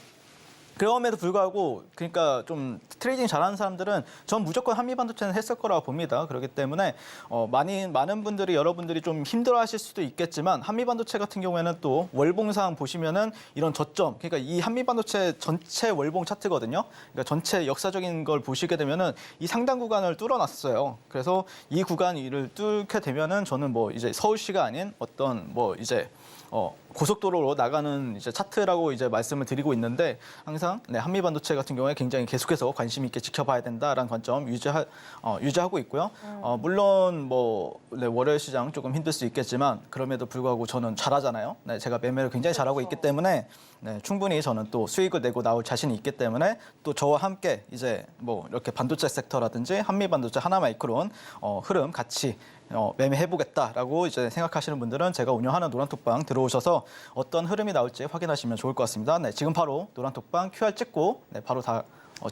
그럼에도 불구하고 그러니까 좀 트레이딩 잘하는 사람들은 전 무조건 한미반도체는 했을 거라고 봅니다. 그렇기 때문에 많은 분들이 여러분들이 좀 힘들어하실 수도 있겠지만 한미반도체 같은 경우에는 또 월봉상 보시면은 이런 저점, 그러니까 이 한미반도체 전체 월봉 차트거든요. 그러니까 전체 역사적인 걸 보시게 되면은 이 상단 구간을 뚫어놨어요. 그래서 이 구간을 뚫게 되면은 저는 뭐 이제 서울시가 아닌 어떤 뭐 이제 고속도로로 나가는 이제 차트라고 이제 말씀을 드리고 있는데 항상 한미반도체 같은 경우에 굉장히 계속해서 관심 있게 지켜봐야 된다라는 관점 유지하고 있고요. 물론 뭐 월요일 시장 조금 힘들 수 있겠지만 그럼에도 불구하고 저는 잘하잖아요. 네, 제가 매매를 굉장히 잘하고 있기 때문에 충분히 저는 또 수익을 내고 나올 자신이 있기 때문에 또 저와 함께 이제 뭐 이렇게 반도체 섹터라든지 한미반도체, 하나마이크론 흐름 같이 매매해보겠다라고 이제 생각하시는 분들은 제가 운영하는 노란톡방 들어오셔서 어떤 흐름이 나올지 확인하시면 좋을 것 같습니다. 네, 지금 바로 노란톡방 QR 찍고 바로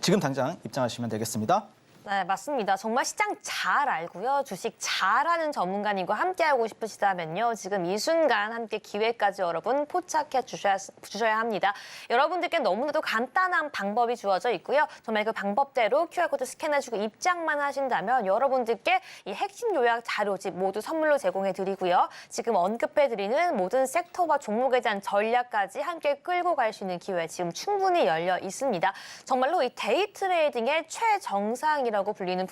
지금 당장 입장하시면 되겠습니다. 네, 맞습니다. 정말 시장 잘 알고요. 주식 잘하는 전문가님과 함께하고 싶으시다면요. 지금 이 순간 함께 기회까지 여러분 포착해 주셔야 합니다. 여러분들께 너무나도 간단한 방법이 주어져 있고요. 정말 그 방법대로 QR코드 스캔해주고 입장만 하신다면 여러분들께 이 핵심 요약 자료집 모두 선물로 제공해 드리고요. 지금 언급해 드리는 모든 섹터와 종목에 대한 전략까지 함께 끌고 갈 수 있는 기회 지금 충분히 열려 있습니다. 정말로 이 데이 트레이딩의 최정상이라고 불리는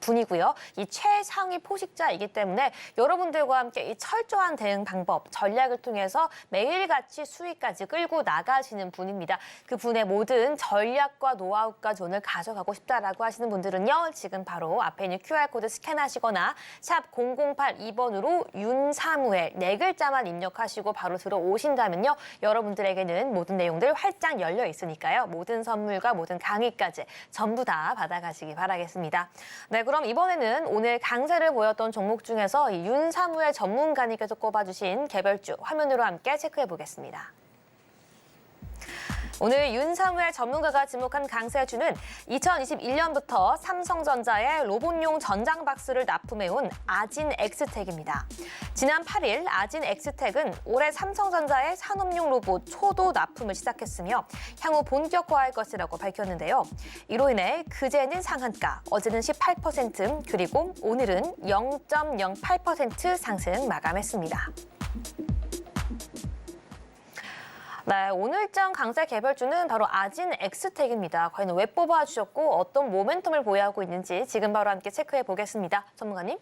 분이고요. 이 최상위 포식자이기 때문에 여러분들과 함께 이 철저한 대응 방법, 전략을 통해서 매일같이 수익까지 끌고 나가시는 분입니다. 그 분의 모든 전략과 노하우까지 오늘 가져가고 싶다라고 하시는 분들은요. 지금 바로 앞에 있는 QR코드 스캔하시거나 샵 0082번으로 윤사무엘 4글자만 입력하시고 바로 들어오신다면요. 여러분들에게는 모든 내용들 활짝 열려 있으니까요. 모든 선물과 모든 강의까지 전부 다 받아가시기 바라겠습니다. 네, 그럼 이번에는 오늘 강세를 보였던 종목 중에서 이 윤사무엘 전문가님께서 꼽아주신 개별주 화면으로 함께 체크해 보겠습니다. 오늘 윤사무엘 전문가가 지목한 강세주는 2021년부터 삼성전자의 로봇용 전장 박스를 납품해온 아진 엑스텍입니다. 지난 8일 아진 엑스텍은 올해 삼성전자의 산업용 로봇 초도 납품을 시작했으며 향후 본격화할 것이라고 밝혔는데요. 이로 인해 그제는 상한가, 어제는 18%, 그리고 오늘은 0.08% 상승 마감했습니다. 네, 오늘장 강세 개별주는 바로 아진 엑스텍입니다. 과연 왜 뽑아주셨고 어떤 모멘텀을 보유하고 있는지 지금 바로 함께 체크해 보겠습니다. 전문가님.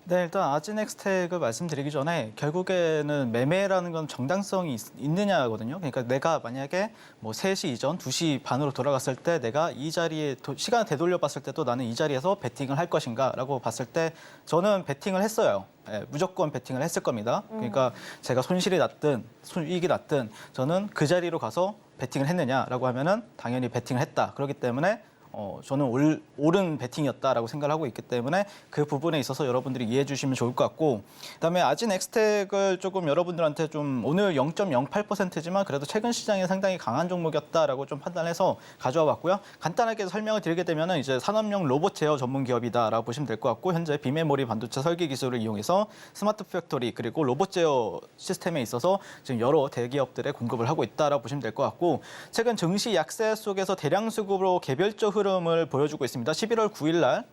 네, 일단 아진 엑스텍을 말씀드리기 전에 결국에는 매매라는 건 정당성이 있느냐거든요. 그러니까 내가 만약에 뭐 3시 이전, 2시 반으로 돌아갔을 때 내가 이 자리에 시간을 되돌려 봤을 때도 나는 이 자리에서 베팅을 할 것인가라고 봤을 때 저는 베팅을 했어요. 네, 무조건 베팅을 했을 겁니다. 그러니까 제가 손실이 났든 손익이 났든 저는 그 자리로 가서 베팅을 했느냐라고 하면은 당연히 베팅을 했다. 그렇기 때문에 저는 옳은 베팅이었다라고 생각을 하고 있기 때문에 그 부분에 있어서 여러분들이 이해해 주시면 좋을 것 같고, 그다음에 아진 엑스텍을 조금 여러분들한테 좀 오늘 0.08%지만 그래도 최근 시장에 상당히 강한 종목이었다라고 좀 판단해서 가져와 봤고요. 간단하게 설명을 드리게 되면은 이제 산업용 로봇 제어 전문 기업이다라고 보시면 될 것 같고, 현재 비메모리 반도체 설계 기술을 이용해서 스마트 팩토리 그리고 로봇 제어 시스템에 있어서 지금 여러 대기업들에 공급을 하고 있다라고 보시면 될 것 같고, 최근 증시 약세 속에서 대량 수급으로 개별적 흐름을 보여주고 있습니다. 11월 9일 날,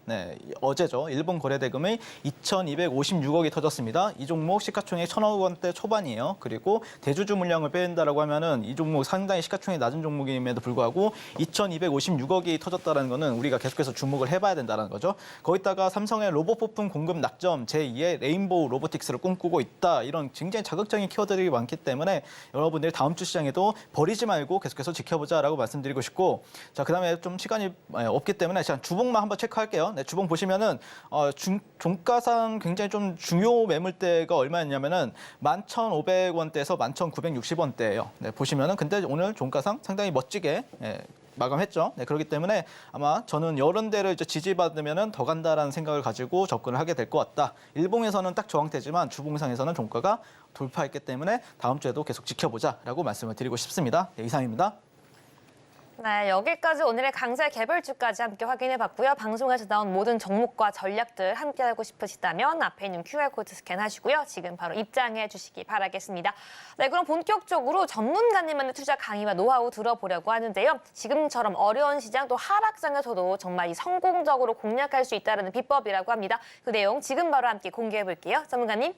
어제죠. 일본 거래대금이 2,256억이 터졌습니다. 이 종목 시가총액 1,000억 원대 초반이에요. 그리고 대주주 물량을 빼낸다라고 하면은 이 종목 상당히 시가총액이 낮은 종목임에도 불구하고 2,256억이 터졌다는 거는 우리가 계속해서 주목을 해봐야 된다는 거죠. 거기다가 삼성의 로봇 부품 공급 낙점, 제2의 레인보우 로보틱스를 꿈꾸고 있다. 이런 굉장히 자극적인 키워드들이 많기 때문에 여러분들이 다음 주 시장에도 버리지 말고 계속해서 지켜보자라고 말씀드리고 싶고, 자, 그다음에 좀 시간이 없기 때문에 제가 주봉만 한번 체크할게요. 네, 주봉 보시면은 종가상 굉장히 좀 중요 매물대가 얼마였냐면은 11,500원대에서 11,960원대예요. 네, 보시면은 근데 오늘 종가상 상당히 멋지게 마감했죠. 네, 그렇기 때문에 아마 저는 이런 데를 이제 지지받으면은 더 간다라는 생각을 가지고 접근을 하게 될 것 같다. 일봉에서는 딱 저항대지만 주봉상에서는 종가가 돌파했기 때문에 다음 주에도 계속 지켜보자라고 말씀을 드리고 싶습니다. 네, 이상입니다. 네, 여기까지 오늘의 강세 개별주까지 함께 확인해봤고요. 방송에서 나온 모든 종목과 전략들 함께하고 싶으시다면 앞에 있는 QR코드 스캔하시고요. 지금 바로 입장해 주시기 바라겠습니다. 네, 그럼 본격적으로 전문가님만의 투자 강의와 노하우 들어보려고 하는데요. 지금처럼 어려운 시장 또 하락장에서도 정말 성공적으로 공략할 수 있다는 비법이라고 합니다. 그 내용 지금 바로 함께 공개해볼게요. 전문가님.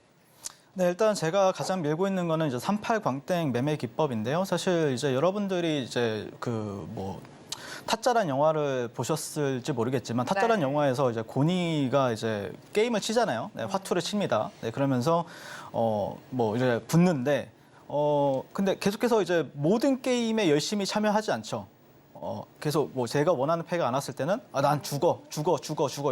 네, 일단 제가 가장 밀고 있는 거는 이제 38 광땡 매매 기법인데요. 사실 이제 여러분들이 이제 타짜란 영화를 보셨을지 모르겠지만 타짜란 영화에서 이제 고니가 이제 게임을 치잖아요. 네, 화투를 칩니다. 네, 그러면서 이제 붙는데 근데 계속해서 이제 모든 게임에 열심히 참여하지 않죠. 계속 제가 원하는 패가 안 왔을 때는 난 죽어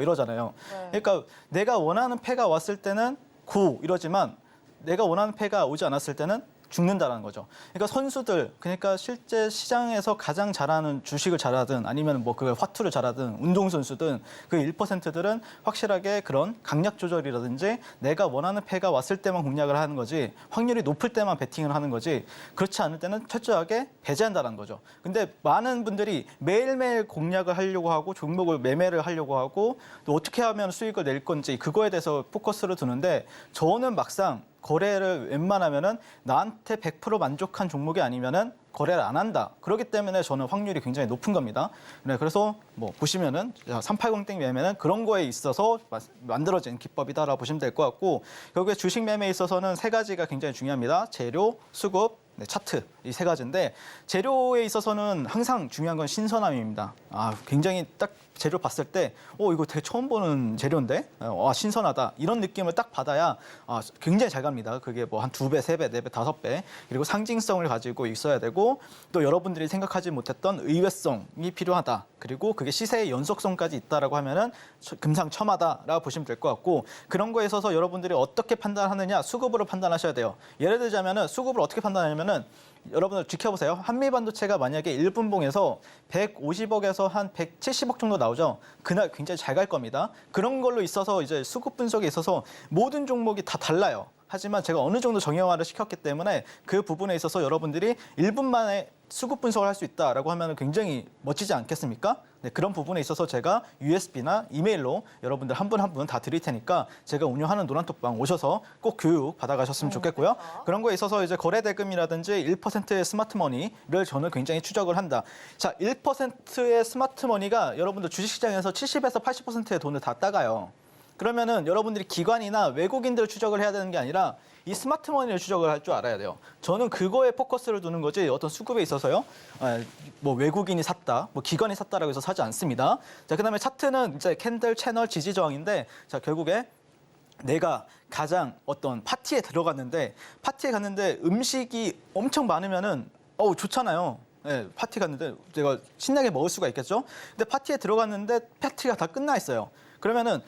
이러잖아요. 그러니까 내가 원하는 패가 왔을 때는 고 이러지만 내가 원하는 패가 오지 않았을 때는 죽는다는 거죠. 그러니까 선수들, 그러니까 실제 시장에서 가장 잘하는 주식을 잘하든 아니면 그 화투를 잘하든 운동선수든 그 1%들은 확실하게 그런 강약 조절이라든지 내가 원하는 패가 왔을 때만 공략을 하는 거지 확률이 높을 때만 베팅을 하는 거지 그렇지 않을 때는 철저하게 배제한다는 거죠. 근데 많은 분들이 매일매일 공략을 하려고 하고 종목을 매매를 하려고 하고 또 어떻게 하면 수익을 낼 건지 그거에 대해서 포커스를 두는데 저는 막상 거래를 웬만하면은 나한테 100% 만족한 종목이 아니면은 거래를 안 한다. 그렇기 때문에 저는 확률이 굉장히 높은 겁니다. 네, 그래서 보시면은 380땡 매매는 그런 거에 있어서 만들어진 기법이다라고 보시면 될 것 같고 결국에 주식 매매에 있어서는 세 가지가 굉장히 중요합니다. 재료, 수급, 차트 이 세 가지인데 재료에 있어서는 항상 중요한 건 신선함입니다. 굉장히 딱 재료 봤을 때 이거 되게 처음 보는 재료인데 신선하다 이런 느낌을 딱 받아야 굉장히 잘 갑니다. 그게 한 2배, 3배, 4배, 5배 그리고 상징성을 가지고 있어야 되고 또 여러분들이 생각하지 못했던 의외성이 필요하다. 그리고 그게 시세의 연속성까지 있다라고 하면은 금상첨화다라고 보시면 될 것 같고 그런 거에 있어서 여러분들이 어떻게 판단하느냐 수급으로 판단하셔야 돼요. 예를 들자면은 수급을 어떻게 판단하냐면은 여러분들 지켜보세요. 한미반도체가 만약에 1분봉에서 150억에서 한 170억 정도 나오죠. 그날 굉장히 잘 갈 겁니다. 그런 걸로 있어서 이제 수급 분석에 있어서 모든 종목이 다 달라요. 하지만 제가 어느 정도 정형화를 시켰기 때문에 그 부분에 있어서 여러분들이 1분 만에 수급 분석을 할 수 있다라고 하면 굉장히 멋지지 않겠습니까? 네, 그런 부분에 있어서 제가 USB나 이메일로 여러분들 한 분 한 분 다 드릴 테니까 제가 운영하는 노란톡방 오셔서 꼭 교육 받아가셨으면 좋겠고요. 그런 거에 있어서 이제 거래대금이라든지 1%의 스마트머니를 저는 굉장히 추적을 한다. 자, 1%의 스마트머니가 여러분들 주식시장에서 70에서 80%의 돈을 다 따가요. 그러면은 여러분들이 기관이나 외국인들을 추적을 해야 되는 게 아니라 이 스마트머니를 추적을 할 줄 알아야 돼요. 저는 그거에 포커스를 두는 거지 어떤 수급에 있어서요. 외국인이 샀다, 기관이 샀다라고 해서 사지 않습니다. 자, 그다음에 차트는 이제 캔들, 채널, 지지 저항인데 자, 결국에 내가 가장 어떤 파티에 들어갔는데 음식이 엄청 많으면은 좋잖아요. 네, 파티 갔는데 제가 신나게 먹을 수가 있겠죠. 근데 파티에 들어갔는데 파티가 다 끝나 있어요. 그러면은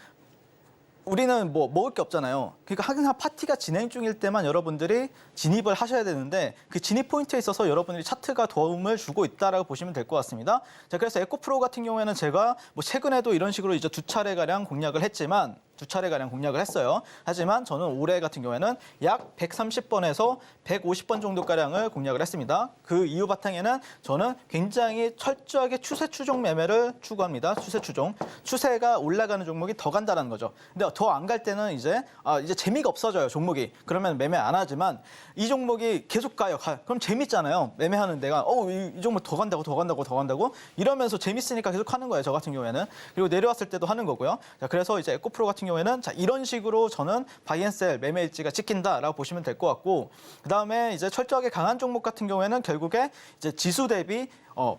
우리는 먹을 게 없잖아요. 그러니까 항상 파티가 진행 중일 때만 여러분들이 진입을 하셔야 되는데 그 진입 포인트에 있어서 여러분들이 차트가 도움을 주고 있다라고 보시면 될 것 같습니다. 자, 그래서 에코프로 같은 경우에는 제가 최근에도 이런 식으로 이제 2차례가량 공략을 했지만 두 차례가량 공략을 했어요. 하지만 저는 올해 같은 경우에는 약 130번에서 150번 정도가량을 공략을 했습니다. 그 이유 바탕에는 저는 굉장히 철저하게 추세 추종 매매를 추구합니다. 추세 추종. 추세가 올라가는 종목이 더 간다는 거죠. 근데 더 안 갈 때는 이제 재미가 없어져요, 종목이. 그러면 매매 안 하지만 이 종목이 계속 가요. 그럼 재밌잖아요. 매매하는 데가 이 종목 더 간다고 이러면서 재밌으니까 계속 하는 거예요. 저 같은 경우에는. 그리고 내려왔을 때도 하는 거고요. 자, 그래서 이제 에코프로 같은 경우에는 자, 이런 식으로 저는 바이앤셀 매매 일지가 찍힌다라고 보시면 될 것 같고, 그다음에 이제 철저하게 강한 종목 같은 경우에는 결국에 이제 지수 대비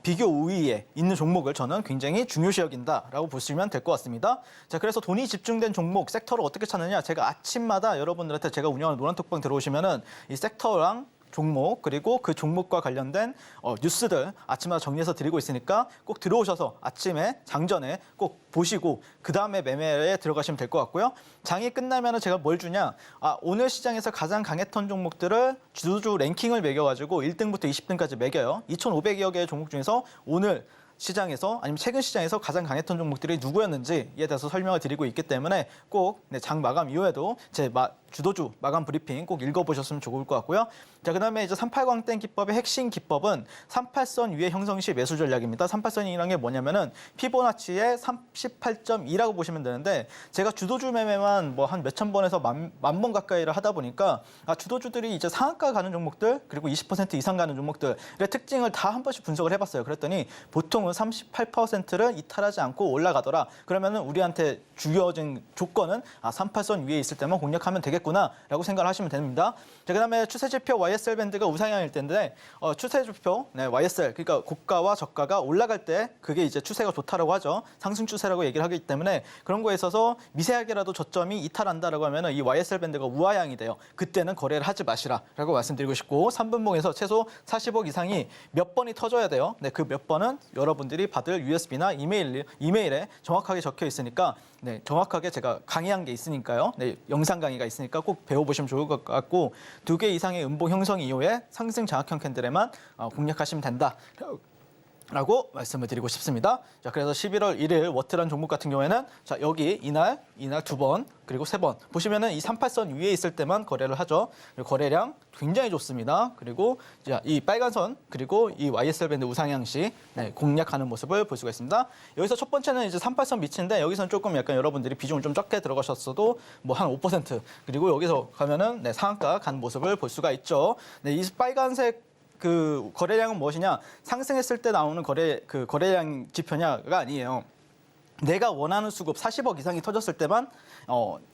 비교 우위에 있는 종목을 저는 굉장히 중요시 여긴다라고 보시면 될 것 같습니다. 자, 그래서 돈이 집중된 종목, 섹터를 어떻게 찾느냐? 제가 아침마다 여러분들한테 제가 운영하는 노란톡방 들어오시면은 이 섹터랑 종목 그리고 그 종목과 관련된 뉴스들 아침마다 정리해서 드리고 있으니까 꼭 들어오셔서 아침에 장전에 꼭 보시고 그다음에 매매에 들어가시면 될 것 같고요. 장이 끝나면은 제가 뭘 주냐? 오늘 시장에서 가장 강했던 종목들을 주주 랭킹을 매겨가지고 1등부터 20등까지 매겨요. 2,500여 개의 종목 중에서 오늘 시장에서 아니면 최근 시장에서 가장 강했던 종목들이 누구였는지에 대해서 설명을 드리고 있기 때문에 꼭 장 마감 이후에도 제 주도주 마감 브리핑 꼭 읽어보셨으면 좋을 것 같고요. 자, 그다음에 이제 38광땡 기법의 핵심 기법은 38선 위에 형성 시 매수 전략입니다. 38선이라는 게 뭐냐면은 피보나치의 38.2라고 보시면 되는데 제가 주도주 매매만 뭐 한 몇천 번에서 만 번 가까이를 하다 보니까 주도주들이 이제 상한가 가는 종목들 그리고 20% 이상 가는 종목들의 특징을 다 한 번씩 분석을 해봤어요. 그랬더니 보통은 38%를 이탈하지 않고 올라가더라. 그러면은 우리한테 주어진 조건은 38선 위에 있을 때만 공략하면 되겠구나라고 생각을 하시면 됩니다. 자, 그다음에 추세지표 YSL 밴드가 우상향일 텐데 추세지표 YSL 그러니까 고가와 저가가 올라갈 때 그게 이제 추세가 좋다라고 하죠. 상승 추세라고 얘기를 하기 때문에 그런 거에 있어서 미세하게라도 저점이 이탈한다라고 하면은 이 YSL 밴드가 우하향이 돼요. 그때는 거래를 하지 마시라라고 말씀드리고 싶고 3분봉에서 최소 40억 이상이 몇 번이 터져야 돼요. 네, 그 몇 번은 여러분들이 받을 USB나 이메일에 정확하게 적혀 있으니까 정확하게 제가 강의한 게 있으니까요. 영상 강의가 있으니까 꼭 배워보시면 좋을 것 같고 2개 이상의 음봉 형성 이후에 상승 장악형 캔들에만 공략하시면 된다. 라고 말씀을 드리고 싶습니다. 자, 그래서 11월 1일 워트란 종목 같은 경우에는 자, 여기 이날 2번 그리고 3번 보시면은 이 38선 위에 있을 때만 거래를 하죠. 거래량 굉장히 좋습니다. 그리고 이 빨간 선 그리고 이 YSL 밴드 우상향 시 공략하는 모습을 볼 수가 있습니다. 여기서 첫 번째는 이제 38선 밑인데 여기서는 조금 약간 여러분들이 비중을 좀 적게 들어가셨어도 뭐 한 5% 그리고 여기서 가면은 상한가 간 모습을 볼 수가 있죠. 이 빨간색 그 거래량은 무엇이냐? 상승했을 때 나오는 거래량 지표냐가 아니에요. 내가 원하는 수급 40억 이상이 터졌을 때만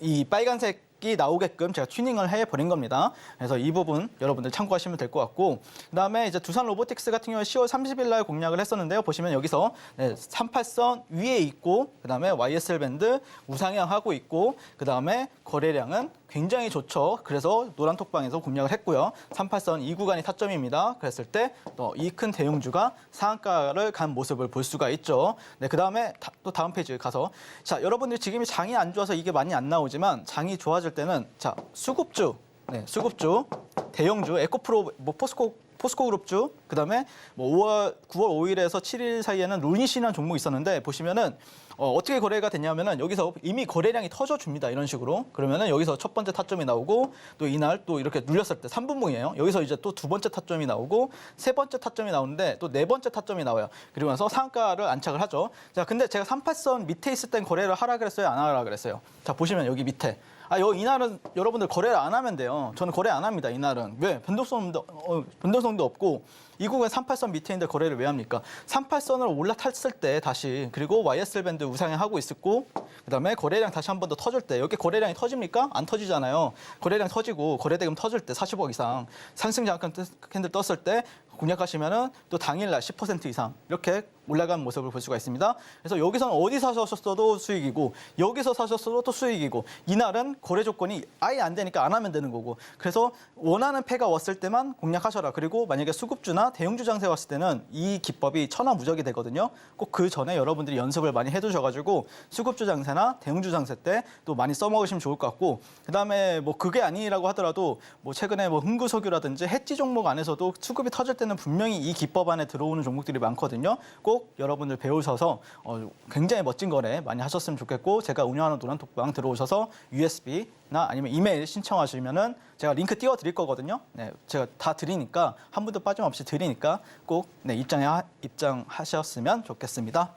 이 빨간색이 나오게끔 제가 튜닝을 해버린 겁니다. 그래서 이 부분 여러분들 참고하시면 될 것 같고 그다음에 이제 두산 로보틱스 같은 경우에 10월 30일 날 공략을 했었는데요. 보시면 여기서 38선 위에 있고 그다음에 YSL 밴드 우상향하고 있고 그다음에 거래량은 굉장히 좋죠. 그래서 노란톡방에서 공략을 했고요. 38선 이 구간이 타점입니다. 그랬을 때 이 큰 대형주가 상한가를 간 모습을 볼 수가 있죠. 네, 그다음에 또 다음 페이지 가서 자, 여러분들 지금이 장이 안 좋아서 이게 많이 안 나오지만 장이 좋아질 때는 자, 수급주, 수급주, 대형주, 에코프로, 포스코그룹주, 그다음에 9월 5일에서 7일 사이에는 루닛이라는 종목이 있었는데 보시면은 어떻게 거래가 됐냐면은 여기서 이미 거래량이 터져줍니다. 이런 식으로. 그러면은 여기서 첫 번째 타점이 나오고 또 이날 또 이렇게 눌렸을 때 3분봉이에요. 여기서 이제 또 두 번째 타점이 나오고 세 번째 타점이 나오는데 또 네 번째 타점이 나와요. 그리고 나서 상한가를 안착을 하죠. 자, 근데 제가 38선 밑에 있을 땐 거래를 하라 그랬어요? 안 하라 그랬어요? 자, 보시면 여기 밑에. 이날은 여러분들 거래를 안 하면 돼요. 저는 거래 안 합니다. 이날은. 왜? 변동성도 없고 이 구간 38선 밑에 있는데 거래를 왜 합니까? 38선을 올라탔을 때 다시 그리고 YSL 밴드 우상향하고 있었고 그다음에 거래량 다시 한 번 더 터질 때 여기 거래량이 터집니까? 안 터지잖아요. 거래량 터지고 거래대금 터질 때 40억 이상 상승 장악형 캔들 떴을 때 공략하시면은 또 당일날 10% 이상 이렇게 올라간 모습을 볼 수가 있습니다. 그래서 여기서는 어디 사셨어도 수익이고 여기서 사셨어도 또 수익이고 이날은 거래 조건이 아예 안 되니까 안 하면 되는 거고 그래서 원하는 패가 왔을 때만 공략하셔라. 그리고 만약에 수급주나 장세나 대형주 장세 왔을 때는 이 기법이 천하무적이 되거든요. 꼭 그 전에 여러분들이 연습을 많이 해두셔가지고 수급주 장세나 대형주 장세 때 또 많이 써먹으시면 좋을 것 같고, 그다음에 뭐 그게 아니라고 하더라도 뭐 최근에 뭐 흥구석유라든지 해지 종목 안에서도 수급이 터질 때는 분명히 이 기법 안에 들어오는 종목들이 많거든요. 꼭 여러분들 배우셔서 굉장히 멋진 거래 많이 하셨으면 좋겠고, 제가 운영하는 노란톡방 들어오셔서 USB나 아니면 이메일 신청하시면은 제가 링크 띄워 드릴 거거든요. 네, 제가 다 드리니까 한 분도 빠짐없이 드리니까 꼭 입장하셨으면 좋겠습니다.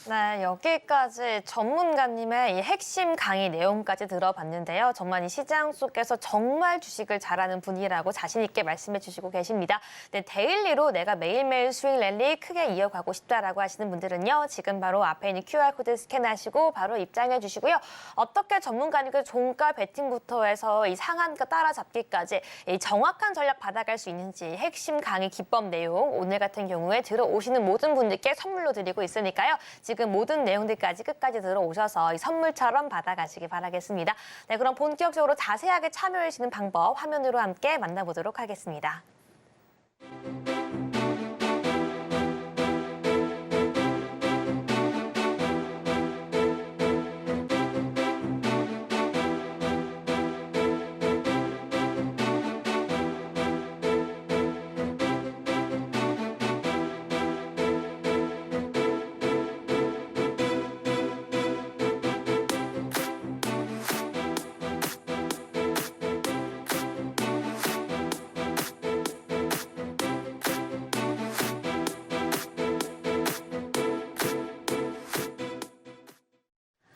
네, 여기까지 전문가님의 이 핵심 강의 내용까지 들어봤는데요. 정말 이 시장 속에서 정말 주식을 잘하는 분이라고 자신 있게 말씀해 주시고 계십니다. 네, 데일리로 내가 매일매일 수익 랠리 크게 이어가고 싶다라고 하시는 분들은요. 지금 바로 앞에 있는 QR코드 스캔하시고 바로 입장해 주시고요. 어떻게 전문가님께 종가 베팅부터 해서 이 상한가 따라잡기까지 이 정확한 전략 받아갈 수 있는지 핵심 강의 기법 내용 오늘 같은 경우에 들어오시는 모든 분들께 선물로 드리고 있으니까요. 지금 모든 내용들까지 끝까지 들어오셔서 이 선물처럼 받아가시기 바라겠습니다. 네, 그럼 본격적으로 자세하게 참여해 주시는 방법 화면으로 함께 만나보도록 하겠습니다.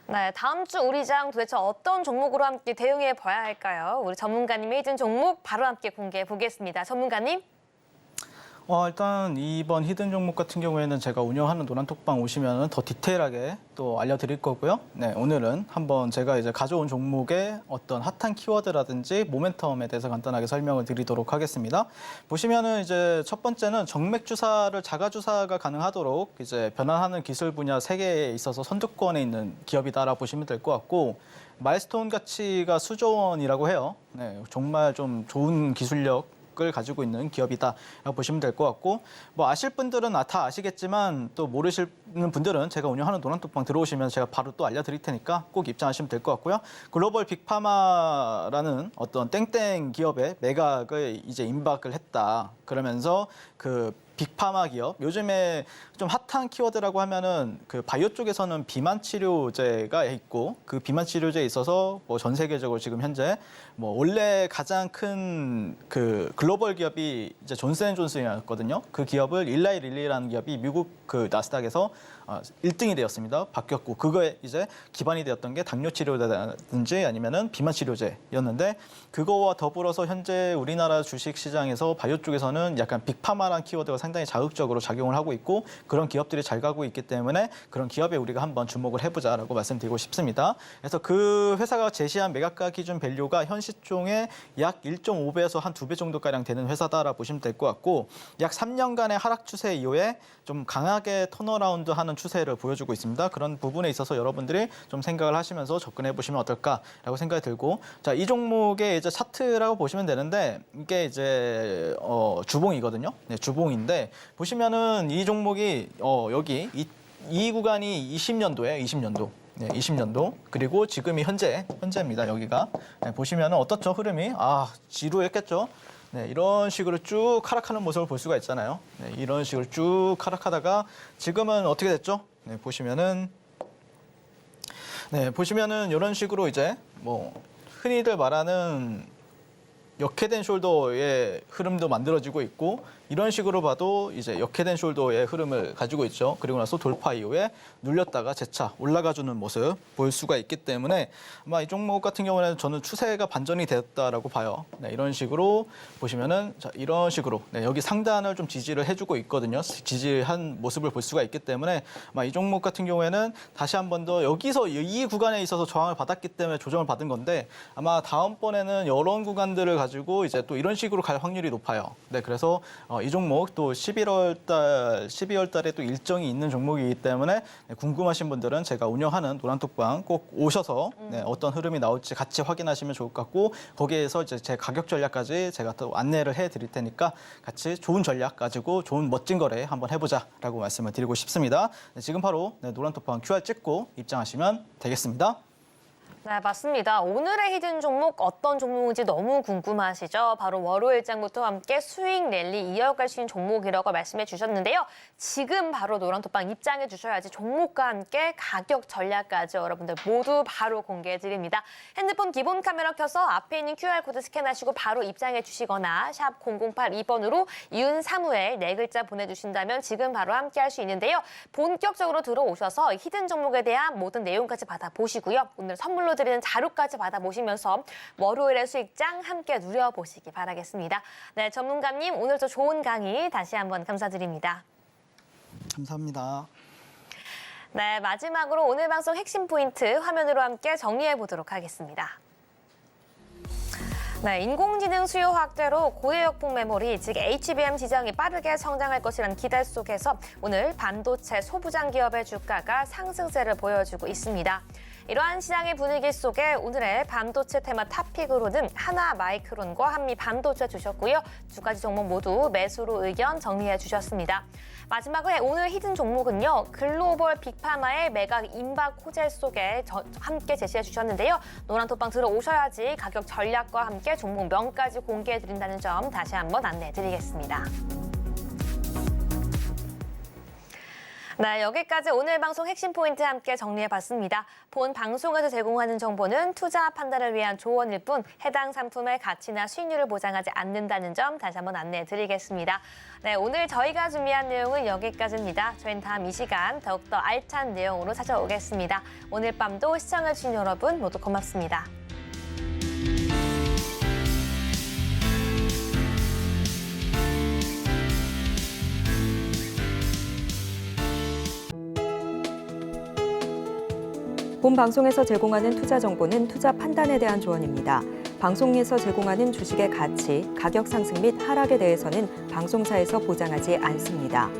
네, 다음 주 우리 장 도대체 어떤 종목으로 함께 대응해 봐야 할까요? 우리 전문가님의 히든 종목 바로 함께 공개해 보겠습니다. 전문가님. 일단 이번 히든 종목 같은 경우에는 제가 운영하는 노란톡방 오시면 더 디테일하게 또 알려드릴 거고요. 네, 오늘은 한번 제가 이제 가져온 종목의 어떤 핫한 키워드라든지 모멘텀에 대해서 간단하게 설명을 드리도록 하겠습니다. 보시면은 이제 첫 번째는 정맥 주사를 자가 주사가 가능하도록 이제 변환하는 기술 분야 3개에 있어서 선두권에 있는 기업이다라고 보시면 될 것 같고, 마일스톤 가치가 수조 원이라고 해요. 네, 정말 좀 좋은 기술력 을 가지고 있는 기업이다라고 보시면 될 것 같고, 뭐 아실 분들은 다 아시겠지만 또 모르시는 분들은 제가 운영하는 노란톡방 들어오시면 제가 바로 또 알려드릴 테니까 꼭 입장하시면 될 것 같고요. 글로벌 빅파마라는 어떤 땡땡 기업의 매각을 이제 임박을 했다. 그러면서 그 빅파마 기업, 요즘에 좀 핫한 키워드라고 하면은 그 바이오 쪽에서는 비만 치료제가 있고, 그 비만 치료제에 있어서 뭐 전 세계적으로 지금 현재 뭐 원래 가장 큰 그 글로벌 기업이 이제 존슨앤존슨이었거든요. 그 기업을 일라이 릴리라는 기업이 미국 그 나스닥에서 1등이 되었습니다. 바뀌었고, 그거에 이제 기반이 되었던 게 당뇨 치료제라든지 아니면은 비만 치료제였는데, 그거와 더불어서 현재 우리나라 주식 시장에서 바이오 쪽에서는 약간 빅파마라는 키워드가 상당히 자극적으로 작용을 하고 있고, 그런 기업들이 잘 가고 있기 때문에 그런 기업에 우리가 한번 주목을 해보자라고 말씀드리고 싶습니다. 그래서 그 회사가 제시한 매각가 기준 밸류가 현 시총의 약 1.5배에서 한 2배 정도가량 되는 회사다라고 보시면 될 것 같고, 약 3년간의 하락 추세 이후에 좀 강하게 턴어라운드하는 추세를 보여주고 있습니다. 그런 부분에 있어서 여러분들이 좀 생각을 하시면서 접근해 보시면 어떨까라고 생각이 들고, 자, 이 종목의 이제 차트라고 보시면 되는데, 이게 이제 주봉이거든요. 네, 주봉인데 보시면은 이 종목이 여기 이 구간이 20년도에 20년도. 네, 20년도. 그리고 지금이 현재입니다. 여기가. 네, 보시면은 어떻죠? 흐름이 지루했겠죠? 네, 이런 식으로 쭉 하락하는 모습을 볼 수가 있잖아요. 네, 이런 식으로 쭉 하락하다가 지금은 어떻게 됐죠? 네, 보시면은 이런 식으로 이제 뭐 흔히들 말하는 역회된 숄더의 흐름도 만들어지고 있고, 이런 식으로 봐도 이제 역회된 숄더의 흐름을 가지고 있죠. 그리고 나서 돌파 이후에 눌렸다가 재차 올라가주는 모습 볼 수가 있기 때문에 아마 이 종목 같은 경우는 저는 추세가 반전이 됐다라고 봐요. 네, 이런 식으로 보시면은 자, 이런 식으로 여기 상단을 좀 지지를 해주고 있거든요. 지지한 모습을 볼 수가 있기 때문에 아마 이 종목 같은 경우에는 다시 한 번 더 여기서 이 구간에 있어서 저항을 받았기 때문에 조정을 받은 건데, 아마 다음번에는 이런 구간들을 가지고 이제 또 이런 식으로 갈 확률이 높아요. 네, 그래서 이 종목 또 12월 달에 또 일정이 있는 종목이기 때문에 궁금하신 분들은 제가 운영하는 노란톡방 꼭 오셔서 어떤 흐름이 나올지 같이 확인하시면 좋을 것 같고 거기에서 이제 제 가격 전략까지 제가 또 안내를 해드릴 테니까 같이 좋은 전략 가지고 좋은 멋진 거래 한번 해보자라고 말씀을 드리고 싶습니다. 네, 지금 바로 노란톡방 QR 찍고 입장하시면 되겠습니다. 네, 맞습니다. 오늘의 히든 종목 어떤 종목인지 너무 궁금하시죠? 바로 월요일장부터 함께 수익 랠리 이어갈 수 있는 종목이라고 말씀해 주셨는데요. 지금 바로 노란톡방 입장해 주셔야지 종목과 함께 가격 전략까지 여러분들 모두 바로 공개해 드립니다. 핸드폰 기본 카메라 켜서 앞에 있는 QR코드 스캔하시고 바로 입장해 주시거나 샵 0082번으로 윤사무엘 4글자 보내주신다면 지금 바로 함께 할 수 있는데요. 본격적으로 들어오셔서 히든 종목에 대한 모든 내용까지 받아보시고요. 오늘 선물로 드리는 자료까지 받아보시면서 월요일의 수익장 함께 누려보시기 바라겠습니다. 네, 전문가님 오늘도 좋은 강의 다시 한번 감사드립니다. 감사합니다. 네, 마지막으로 오늘 방송 핵심 포인트 화면으로 함께 정리해 보도록 하겠습니다. 네, 인공지능 수요 확대로 고해역폭 메모리, 즉 HBM 시장이 빠르게 성장할 것이라는 기대 속에서 오늘 반도체 소부장 기업의 주가가 상승세를 보여주고 있습니다. 이러한 시장의 분위기 속에 오늘의 반도체 테마 탑픽으로는 하나마이크론과 한미반도체 주셨고요. 두 가지 종목 모두 매수로 의견 정리해 주셨습니다. 마지막으로 오늘 히든 종목은요. 글로벌 빅파마의 매각 임박 호재 속에 함께 제시해 주셨는데요. 노란톡방 들어오셔야지 가격 전략과 함께 종목명까지 공개해 드린다는 점 다시 한번 안내해 드리겠습니다. 네, 여기까지 오늘 방송 핵심 포인트 함께 정리해봤습니다. 본 방송에서 제공하는 정보는 투자 판단을 위한 조언일 뿐 해당 상품의 가치나 수익률을 보장하지 않는다는 점 다시 한번 안내해드리겠습니다. 네, 오늘 저희가 준비한 내용은 여기까지입니다. 저희는 다음 이 시간 더욱더 알찬 내용으로 찾아오겠습니다. 오늘 밤도 시청해주신 여러분 모두 고맙습니다. 본 방송에서 제공하는 투자 정보는 투자 판단에 대한 조언입니다. 방송에서 제공하는 주식의 가치, 가격 상승 및 하락에 대해서는 방송사에서 보장하지 않습니다.